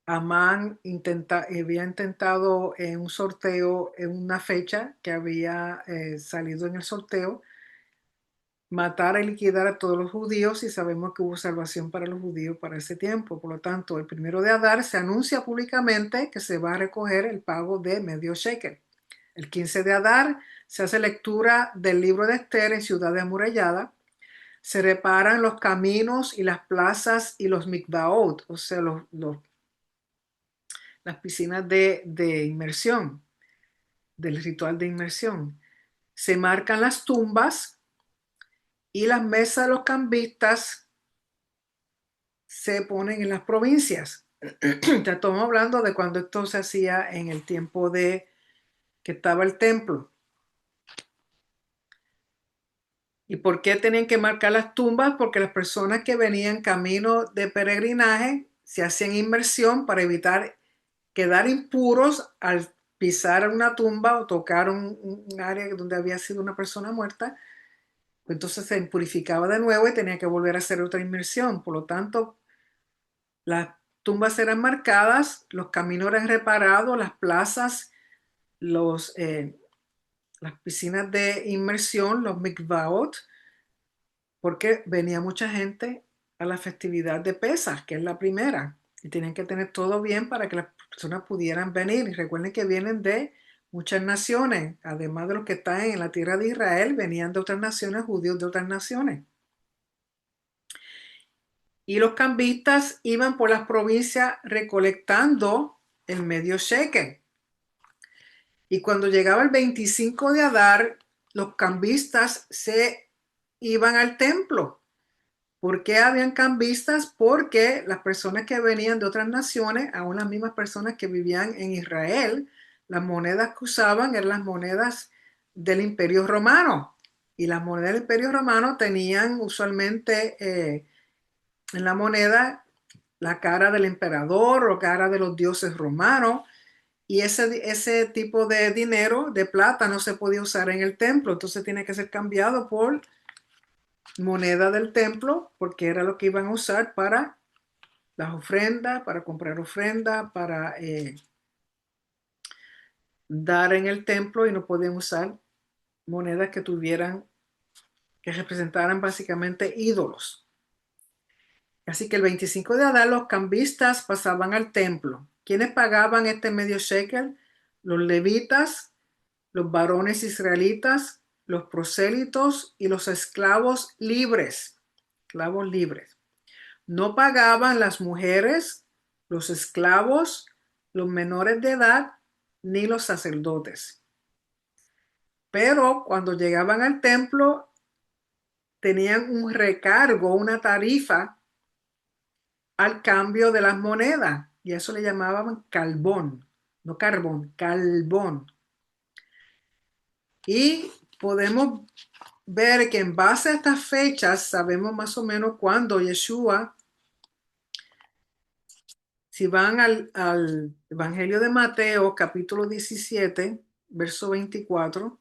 Amán había intentado en un sorteo, en una fecha que había salido en el sorteo, matar y liquidar a todos los judíos y sabemos que hubo salvación para los judíos para ese tiempo. Por lo tanto, el primero de Adar se anuncia públicamente que se va a recoger el pago de medio shekel. El 15 de Adar se hace lectura del libro de Esther en ciudad amurallada. Se reparan los caminos y las plazas y los mikvaot, o sea, las piscinas de inmersión, del ritual de inmersión. Se marcan las tumbas y las mesas de los cambistas se ponen en las provincias. Ya estamos hablando de cuando esto se hacía en el tiempo de que estaba el templo. ¿Y por qué tenían que marcar las tumbas? Porque las personas que venían camino de peregrinaje se hacían inmersión para evitar quedar impuros al pisar una tumba o tocar un área donde había sido una persona muerta. Entonces se purificaba de nuevo y tenía que volver a hacer otra inmersión. Por lo tanto, las tumbas eran marcadas, los caminos eran reparados, las plazas, las piscinas de inmersión, los mikvaot, porque venía mucha gente a la festividad de Pesach, que es la primera, y tenían que tener todo bien para que las personas pudieran venir. Y recuerden que vienen de muchas naciones, además de los que están en la tierra de Israel, venían de otras naciones, judíos de otras naciones. Y los cambistas iban por las provincias recolectando el medio shekel. Y cuando llegaba el 25 de Adar, los cambistas se iban al templo. ¿Por qué habían cambistas? Porque las personas que venían de otras naciones, aún las mismas personas que vivían en Israel, las monedas que usaban eran las monedas del Imperio Romano. Y las monedas del Imperio Romano tenían usualmente en la moneda la cara del emperador o cara de los dioses romanos. Y ese tipo de dinero, de plata, no se podía usar en el templo. Entonces tiene que ser cambiado por moneda del templo, porque era lo que iban a usar para las ofrendas, para comprar ofrendas, para dar en el templo, y no podían usar monedas que representaran básicamente ídolos. Así que el 25 de Adar los cambistas pasaban al templo. ¿Quiénes pagaban este medio shekel? Los levitas, los varones israelitas, los prosélitos y los esclavos libres. Esclavos libres. No pagaban las mujeres, los esclavos, los menores de edad, ni los sacerdotes. Pero cuando llegaban al templo, tenían un recargo, una tarifa al cambio de las monedas. Y eso le llamaban calbón, no carbón, calbón. Y podemos ver que en base a estas fechas sabemos más o menos cuándo Yeshua, si van al Evangelio de Mateo, capítulo 17, verso 24,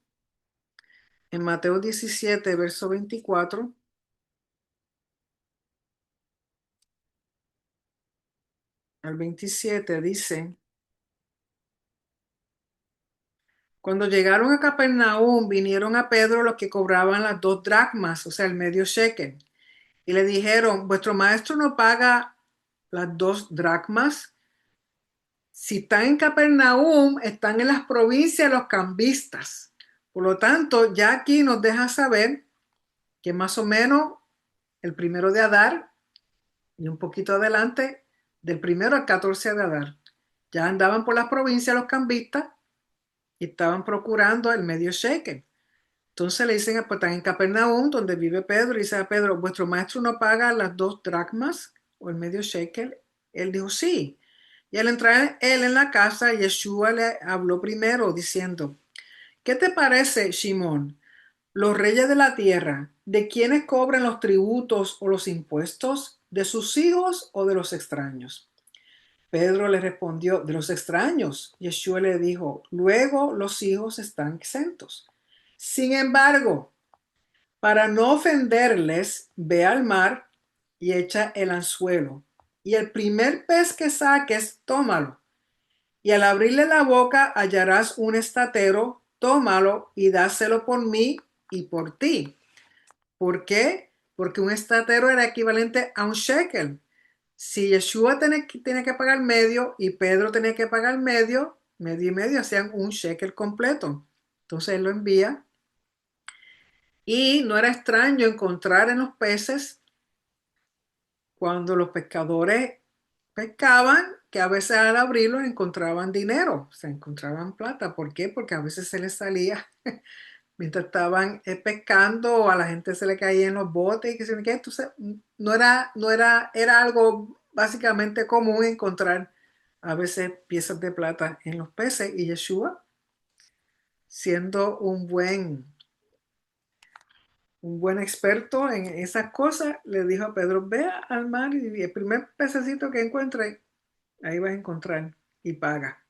en Mateo 17, verso 24 al 27 dice: cuando llegaron a Capernaum, vinieron a Pedro los que cobraban las 2 dracmas, o sea, el medio shekel, y le dijeron: vuestro maestro no paga las 2 dracmas. Si están en Capernaum, están en las provincias los cambistas. Por lo tanto, ya aquí nos deja saber que más o menos el primero de Adar y un poquito adelante, del primero al 14 de Adar, ya andaban por las provincias los cambistas y estaban procurando el medio shekel. Entonces le dicen, pues están en Capernaum, donde vive Pedro, y dice a Pedro, ¿vuestro maestro no paga las 2 dracmas o el medio shekel? Él dijo, sí. Y al entrar él en la casa, Yeshua le habló primero diciendo, ¿qué te parece, Shimón? Los reyes de la tierra, ¿de quiénes cobran los tributos o los impuestos? ¿De sus hijos o de los extraños? Pedro le respondió, de los extraños. Yeshua le dijo, luego los hijos están exentos. Sin embargo, para no ofenderles, ve al mar y echa el anzuelo. Y el primer pez que saques, tómalo. Y al abrirle la boca hallarás un estatero, tómalo y dáselo por mí y por ti. ¿Por qué? Porque un estatero era equivalente a un shekel. Si Yeshua tiene que pagar medio y Pedro tenía que pagar medio, medio y medio hacían un shekel completo. Entonces él lo envía. Y no era extraño encontrar en los peces, cuando los pescadores pescaban, que a veces al abrirlos encontraban dinero, se encontraban plata. ¿Por qué? Porque a veces se les salía mientras estaban pescando, o a la gente se le caía en los botes y que se qué. Entonces, era algo básicamente común encontrar a veces piezas de plata en los peces. Y Yeshua, siendo un buen experto en esas cosas, le dijo a Pedro, ve al mar y el primer pececito que encuentre, ahí vas a encontrar y paga.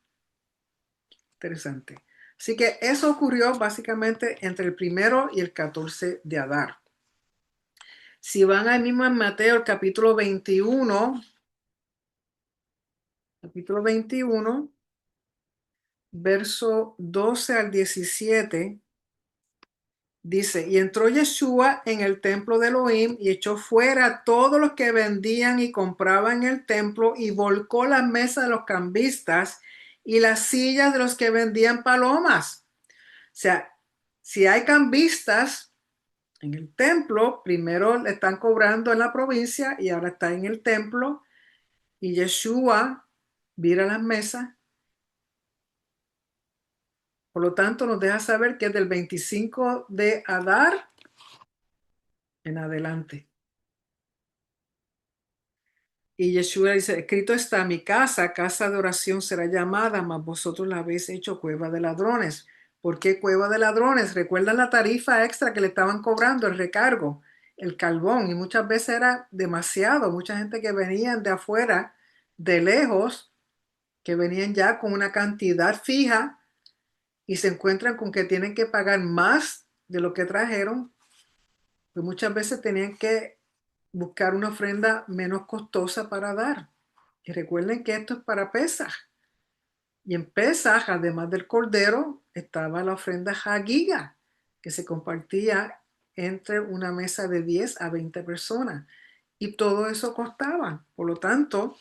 Interesante. Así que eso ocurrió básicamente entre el primero y el 14 de Adar. Si van ahí mismo en Mateo, el capítulo 21, verso 12 al 17, dice, y entró Yeshua en el templo de Elohim y echó fuera a todos los que vendían y compraban en el templo y volcó las mesas de los cambistas y las sillas de los que vendían palomas. O sea, si hay cambistas en el templo, primero le están cobrando en la provincia y ahora está en el templo, y Yeshua vira las mesas. Por lo tanto, nos deja saber que es del 25 de Adar en adelante. Y Yeshua dice, escrito está, mi casa, casa de oración será llamada, mas vosotros la habéis hecho cueva de ladrones. ¿Por qué cueva de ladrones? ¿Recuerdan la tarifa extra que le estaban cobrando, el recargo, el carbón? Y muchas veces era demasiado. Mucha gente que venían de afuera, de lejos, que venían ya con una cantidad fija y se encuentran con que tienen que pagar más de lo que trajeron, pues muchas veces tenían que buscar una ofrenda menos costosa para dar. Y recuerden que esto es para Pesaj. Y en Pesaj, además del cordero, estaba la ofrenda Hagiga, que se compartía entre una mesa de 10 a 20 personas. Y todo eso costaba. Por lo tanto,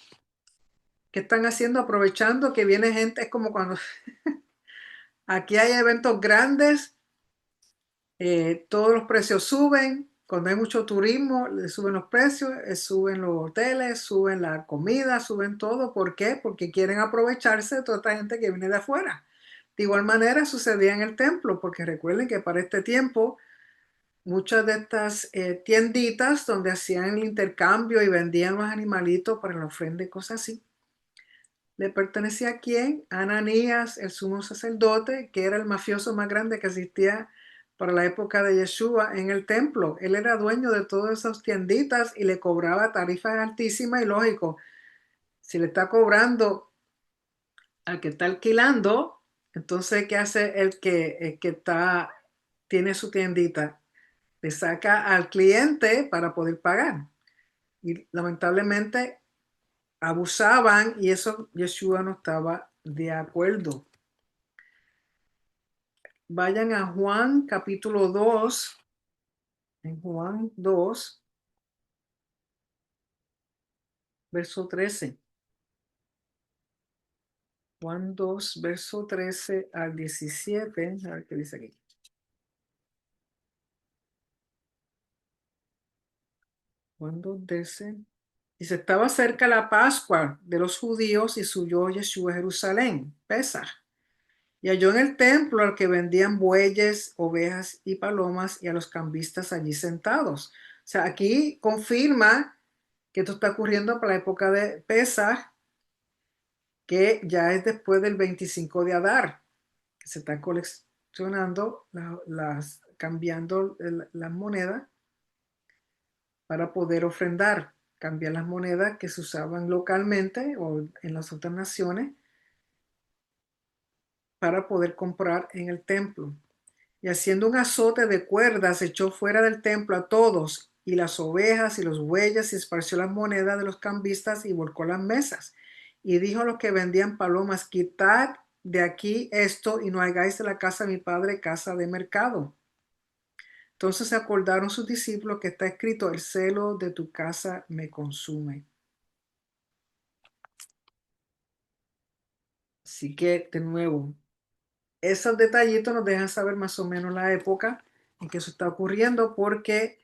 ¿qué están haciendo? Aprovechando que viene gente. Es como cuando aquí hay eventos grandes, todos los precios suben. Cuando hay mucho turismo, le suben los precios, suben los hoteles, suben la comida, suben todo. ¿Por qué? Porque quieren aprovecharse de toda esta gente que viene de afuera. De igual manera sucedía en el templo, porque recuerden que para este tiempo muchas de estas tienditas donde hacían el intercambio y vendían los animalitos para la ofrenda y cosas así, ¿le pertenecía a quién? A Ananías, el sumo sacerdote, que era el mafioso más grande que existía para la época de Yeshua en el templo. Él era dueño de todas esas tienditas y le cobraba tarifas altísimas. Y lógico, si le está cobrando al que está alquilando, entonces ¿qué hace el que tiene su tiendita? Le saca al cliente para poder pagar. Y lamentablemente abusaban, y eso Yeshua no estaba de acuerdo. Vayan a Juan capítulo 2, en Juan 2, verso 13. Juan 2, verso 13 al 17. A ver qué dice aquí. Cuando dice, estaba cerca la Pascua de los judíos y subió Yeshua a Jerusalén, Pesaj, y halló en el templo al que vendían bueyes, ovejas y palomas y a los cambistas allí sentados. O sea, aquí confirma que esto está ocurriendo para la época de Pesaj, que ya es después del 25 de Adar, que se están coleccionando cambiando las monedas para poder ofrendar, cambiar las monedas que se usaban localmente o en las otras naciones para poder comprar en el templo. Y haciendo un azote de cuerdas, echó fuera del templo a todos, y las ovejas y los bueyes, y esparció las monedas de los cambistas y volcó las mesas. Y dijo a los que vendían palomas, quitad de aquí esto y no hagáis de la casa de mi padre casa de mercado. Entonces se acordaron sus discípulos que está escrito, el celo de tu casa me consume. Así que, de nuevo, esos detallitos nos dejan saber más o menos la época en que eso está ocurriendo, porque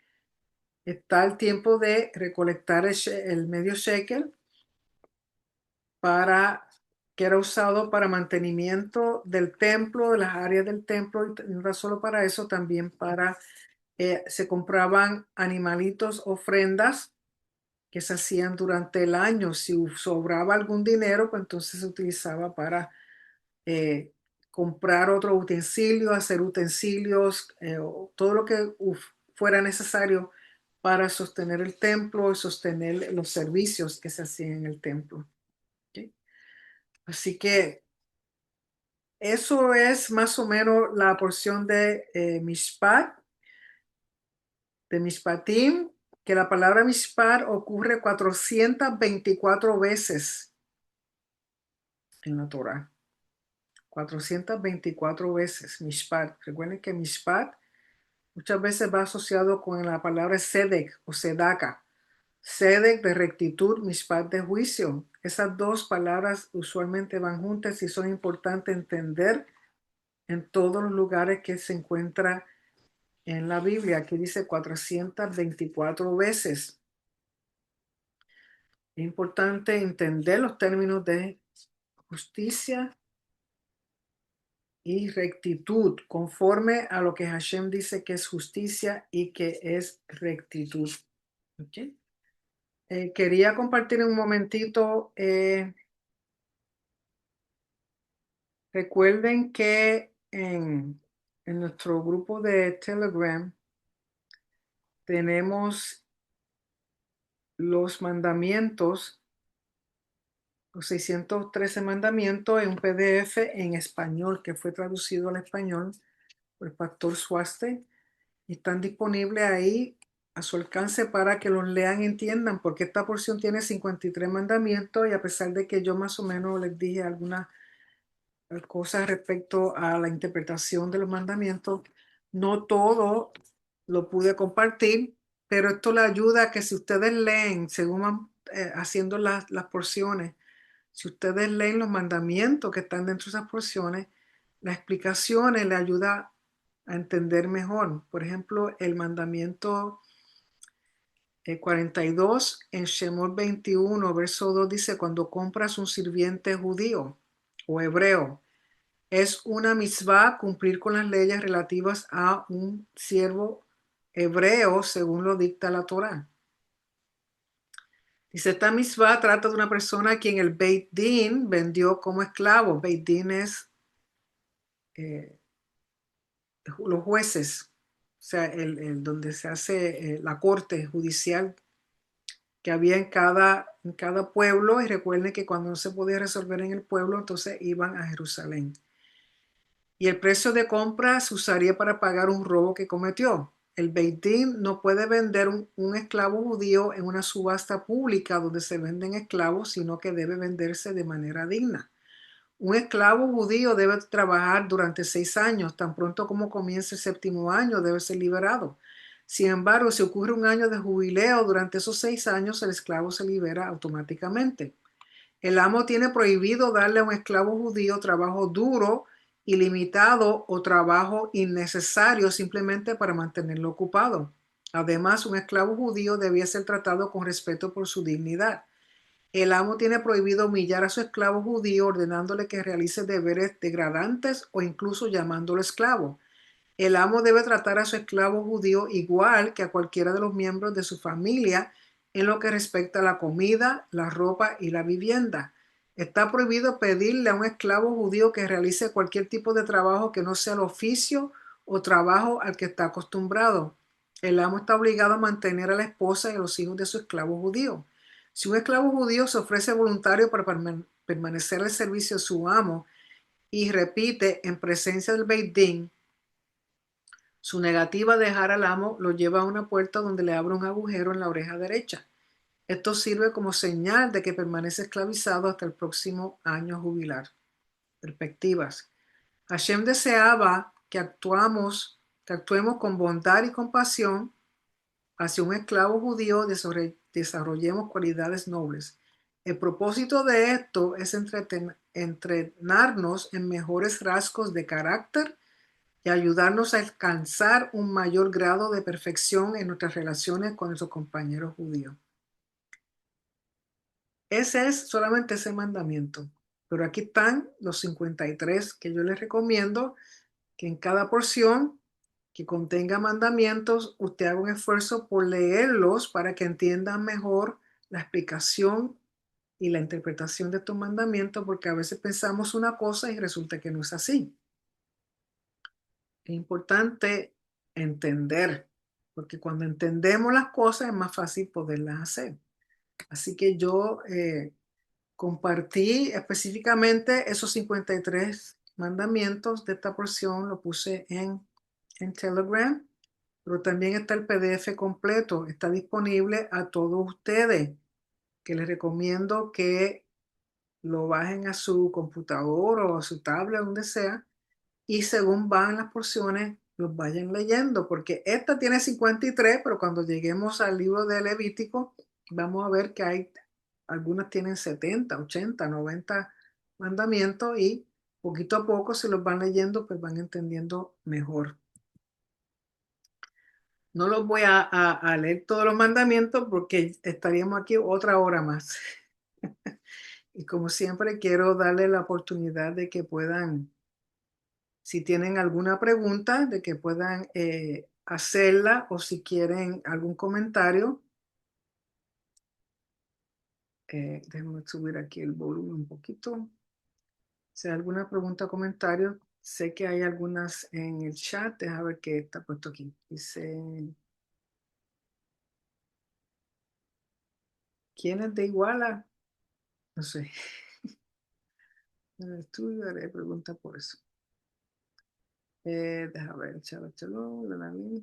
está el tiempo de recolectar el medio shekel que era usado para mantenimiento del templo, de las áreas del templo, y no era solo para eso, también se compraban animalitos, ofrendas que se hacían durante el año. Si sobraba algún dinero, pues entonces se utilizaba para eh, comprar otro utensilio, hacer utensilios, o todo lo que fuera necesario para sostener el templo y sostener los servicios que se hacían en el templo. ¿Ok? Así que eso es más o menos la porción de Mishpat, de Mishpatim, que la palabra Mishpat ocurre 424 veces en la Torah. 424 veces Mishpat. Recuerden que Mishpat muchas veces va asociado con la palabra Sedek o Sedaka. Sedek de rectitud, Mishpat de juicio. Esas dos palabras usualmente van juntas y son importantes entender en todos los lugares que se encuentra en la Biblia. Aquí dice 424 veces. Es importante entender los términos de justicia y rectitud, conforme a lo que Hashem dice que es justicia y que es rectitud. ¿Okay? Quería compartir un momentito. Recuerden que en nuestro grupo de Telegram tenemos los mandamientos, los 613 mandamientos en un PDF en español que fue traducido al español por el pastor Suaste, y están disponibles ahí a su alcance para que los lean y entiendan, porque esta porción tiene 53 mandamientos, y a pesar de que yo más o menos les dije algunas cosas respecto a la interpretación de los mandamientos, no todo lo pude compartir, pero esto le ayuda a que si ustedes leen, según van haciendo las porciones, si ustedes leen los mandamientos que están dentro de esas porciones, las explicaciones le ayuda a entender mejor. Por ejemplo, el mandamiento 42 en Shemot 21, verso 2 dice, cuando compras un sirviente judío o hebreo, es una mitzvah cumplir con las leyes relativas a un siervo hebreo según lo dicta la Torá. Dice, esta mitzvah trata de una persona a quien el Beit Din vendió como esclavo. Beit Din es eh, los jueces, o sea, donde se hace la corte judicial que había en cada pueblo. Y recuerden que cuando no se podía resolver en el pueblo, entonces iban a Jerusalén. Y el precio de compra se usaría para pagar un robo que cometió. El Beit Din no puede vender un esclavo judío en una subasta pública donde se venden esclavos, sino que debe venderse de manera digna. Un esclavo judío debe trabajar durante 6 años, tan pronto como comience el séptimo año debe ser liberado. Sin embargo, si ocurre un año de jubileo durante esos 6 años, el esclavo se libera automáticamente. El amo tiene prohibido darle a un esclavo judío trabajo duro, ilimitado o trabajo innecesario simplemente para mantenerlo ocupado. Además, un esclavo judío debía ser tratado con respeto por su dignidad. El amo tiene prohibido humillar a su esclavo judío, ordenándole que realice deberes degradantes o incluso llamándolo esclavo. El amo debe tratar a su esclavo judío igual que a cualquiera de los miembros de su familia en lo que respecta a la comida, la ropa y la vivienda. Está prohibido pedirle a un esclavo judío que realice cualquier tipo de trabajo que no sea el oficio o trabajo al que está acostumbrado. El amo está obligado a mantener a la esposa y a los hijos de su esclavo judío. Si un esclavo judío se ofrece voluntario para permanecer al servicio de su amo y repite en presencia del Beit Din, su negativa a dejar al amo lo lleva a una puerta donde le abre un agujero en la oreja derecha. Esto sirve como señal de que permanece esclavizado hasta el próximo año jubilar. Perspectivas. Hashem deseaba que actuemos con bondad y compasión hacia un esclavo judío, desarrollemos cualidades nobles. El propósito de esto es entrenarnos en mejores rasgos de carácter y ayudarnos a alcanzar un mayor grado de perfección en nuestras relaciones con nuestros compañeros judíos. Ese es solamente ese mandamiento. Pero aquí están los 53 que yo les recomiendo que en cada porción que contenga mandamientos, usted haga un esfuerzo por leerlos para que entiendan mejor la explicación y la interpretación de estos mandamientos, porque a veces pensamos una cosa y resulta que no es así. Es importante entender, porque cuando entendemos las cosas es más fácil poderlas hacer. Así que yo compartí específicamente esos 53 mandamientos de esta porción, lo puse en Telegram, pero también está el PDF completo, está disponible a todos ustedes, que les recomiendo que lo bajen a su computador o a su tablet, donde sea, y según van las porciones, los vayan leyendo, porque esta tiene 53, pero cuando lleguemos al libro de Levítico, vamos a ver que hay, algunas tienen 70, 80, 90 mandamientos y poquito a poco, si los van leyendo, pues van entendiendo mejor. No los voy a leer todos los mandamientos porque estaríamos aquí otra hora más. Y como siempre, quiero darle la oportunidad de que puedan, si tienen alguna pregunta, de que puedan hacerla, o si quieren algún comentario. Déjenme subir aquí el volumen un poquito. Si hay alguna pregunta o comentario, sé que hay algunas en el chat. Déjame ver qué está puesto aquí. Dice, ¿quién es de Iguala? No sé. En el estudio haré pregunta por eso. Déjame ver, chalo, chalo, de la mía.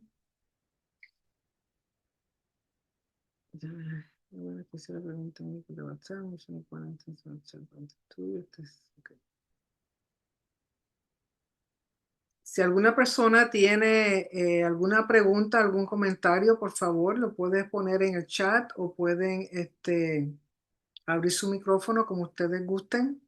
Bueno, quisiera preguntar de WhatsApp, no se me pone entonces WhatsApp, estudio, ok. Si alguna persona tiene alguna pregunta, algún comentario, por favor, lo puedes poner en el chat o pueden abrir su micrófono como ustedes gusten.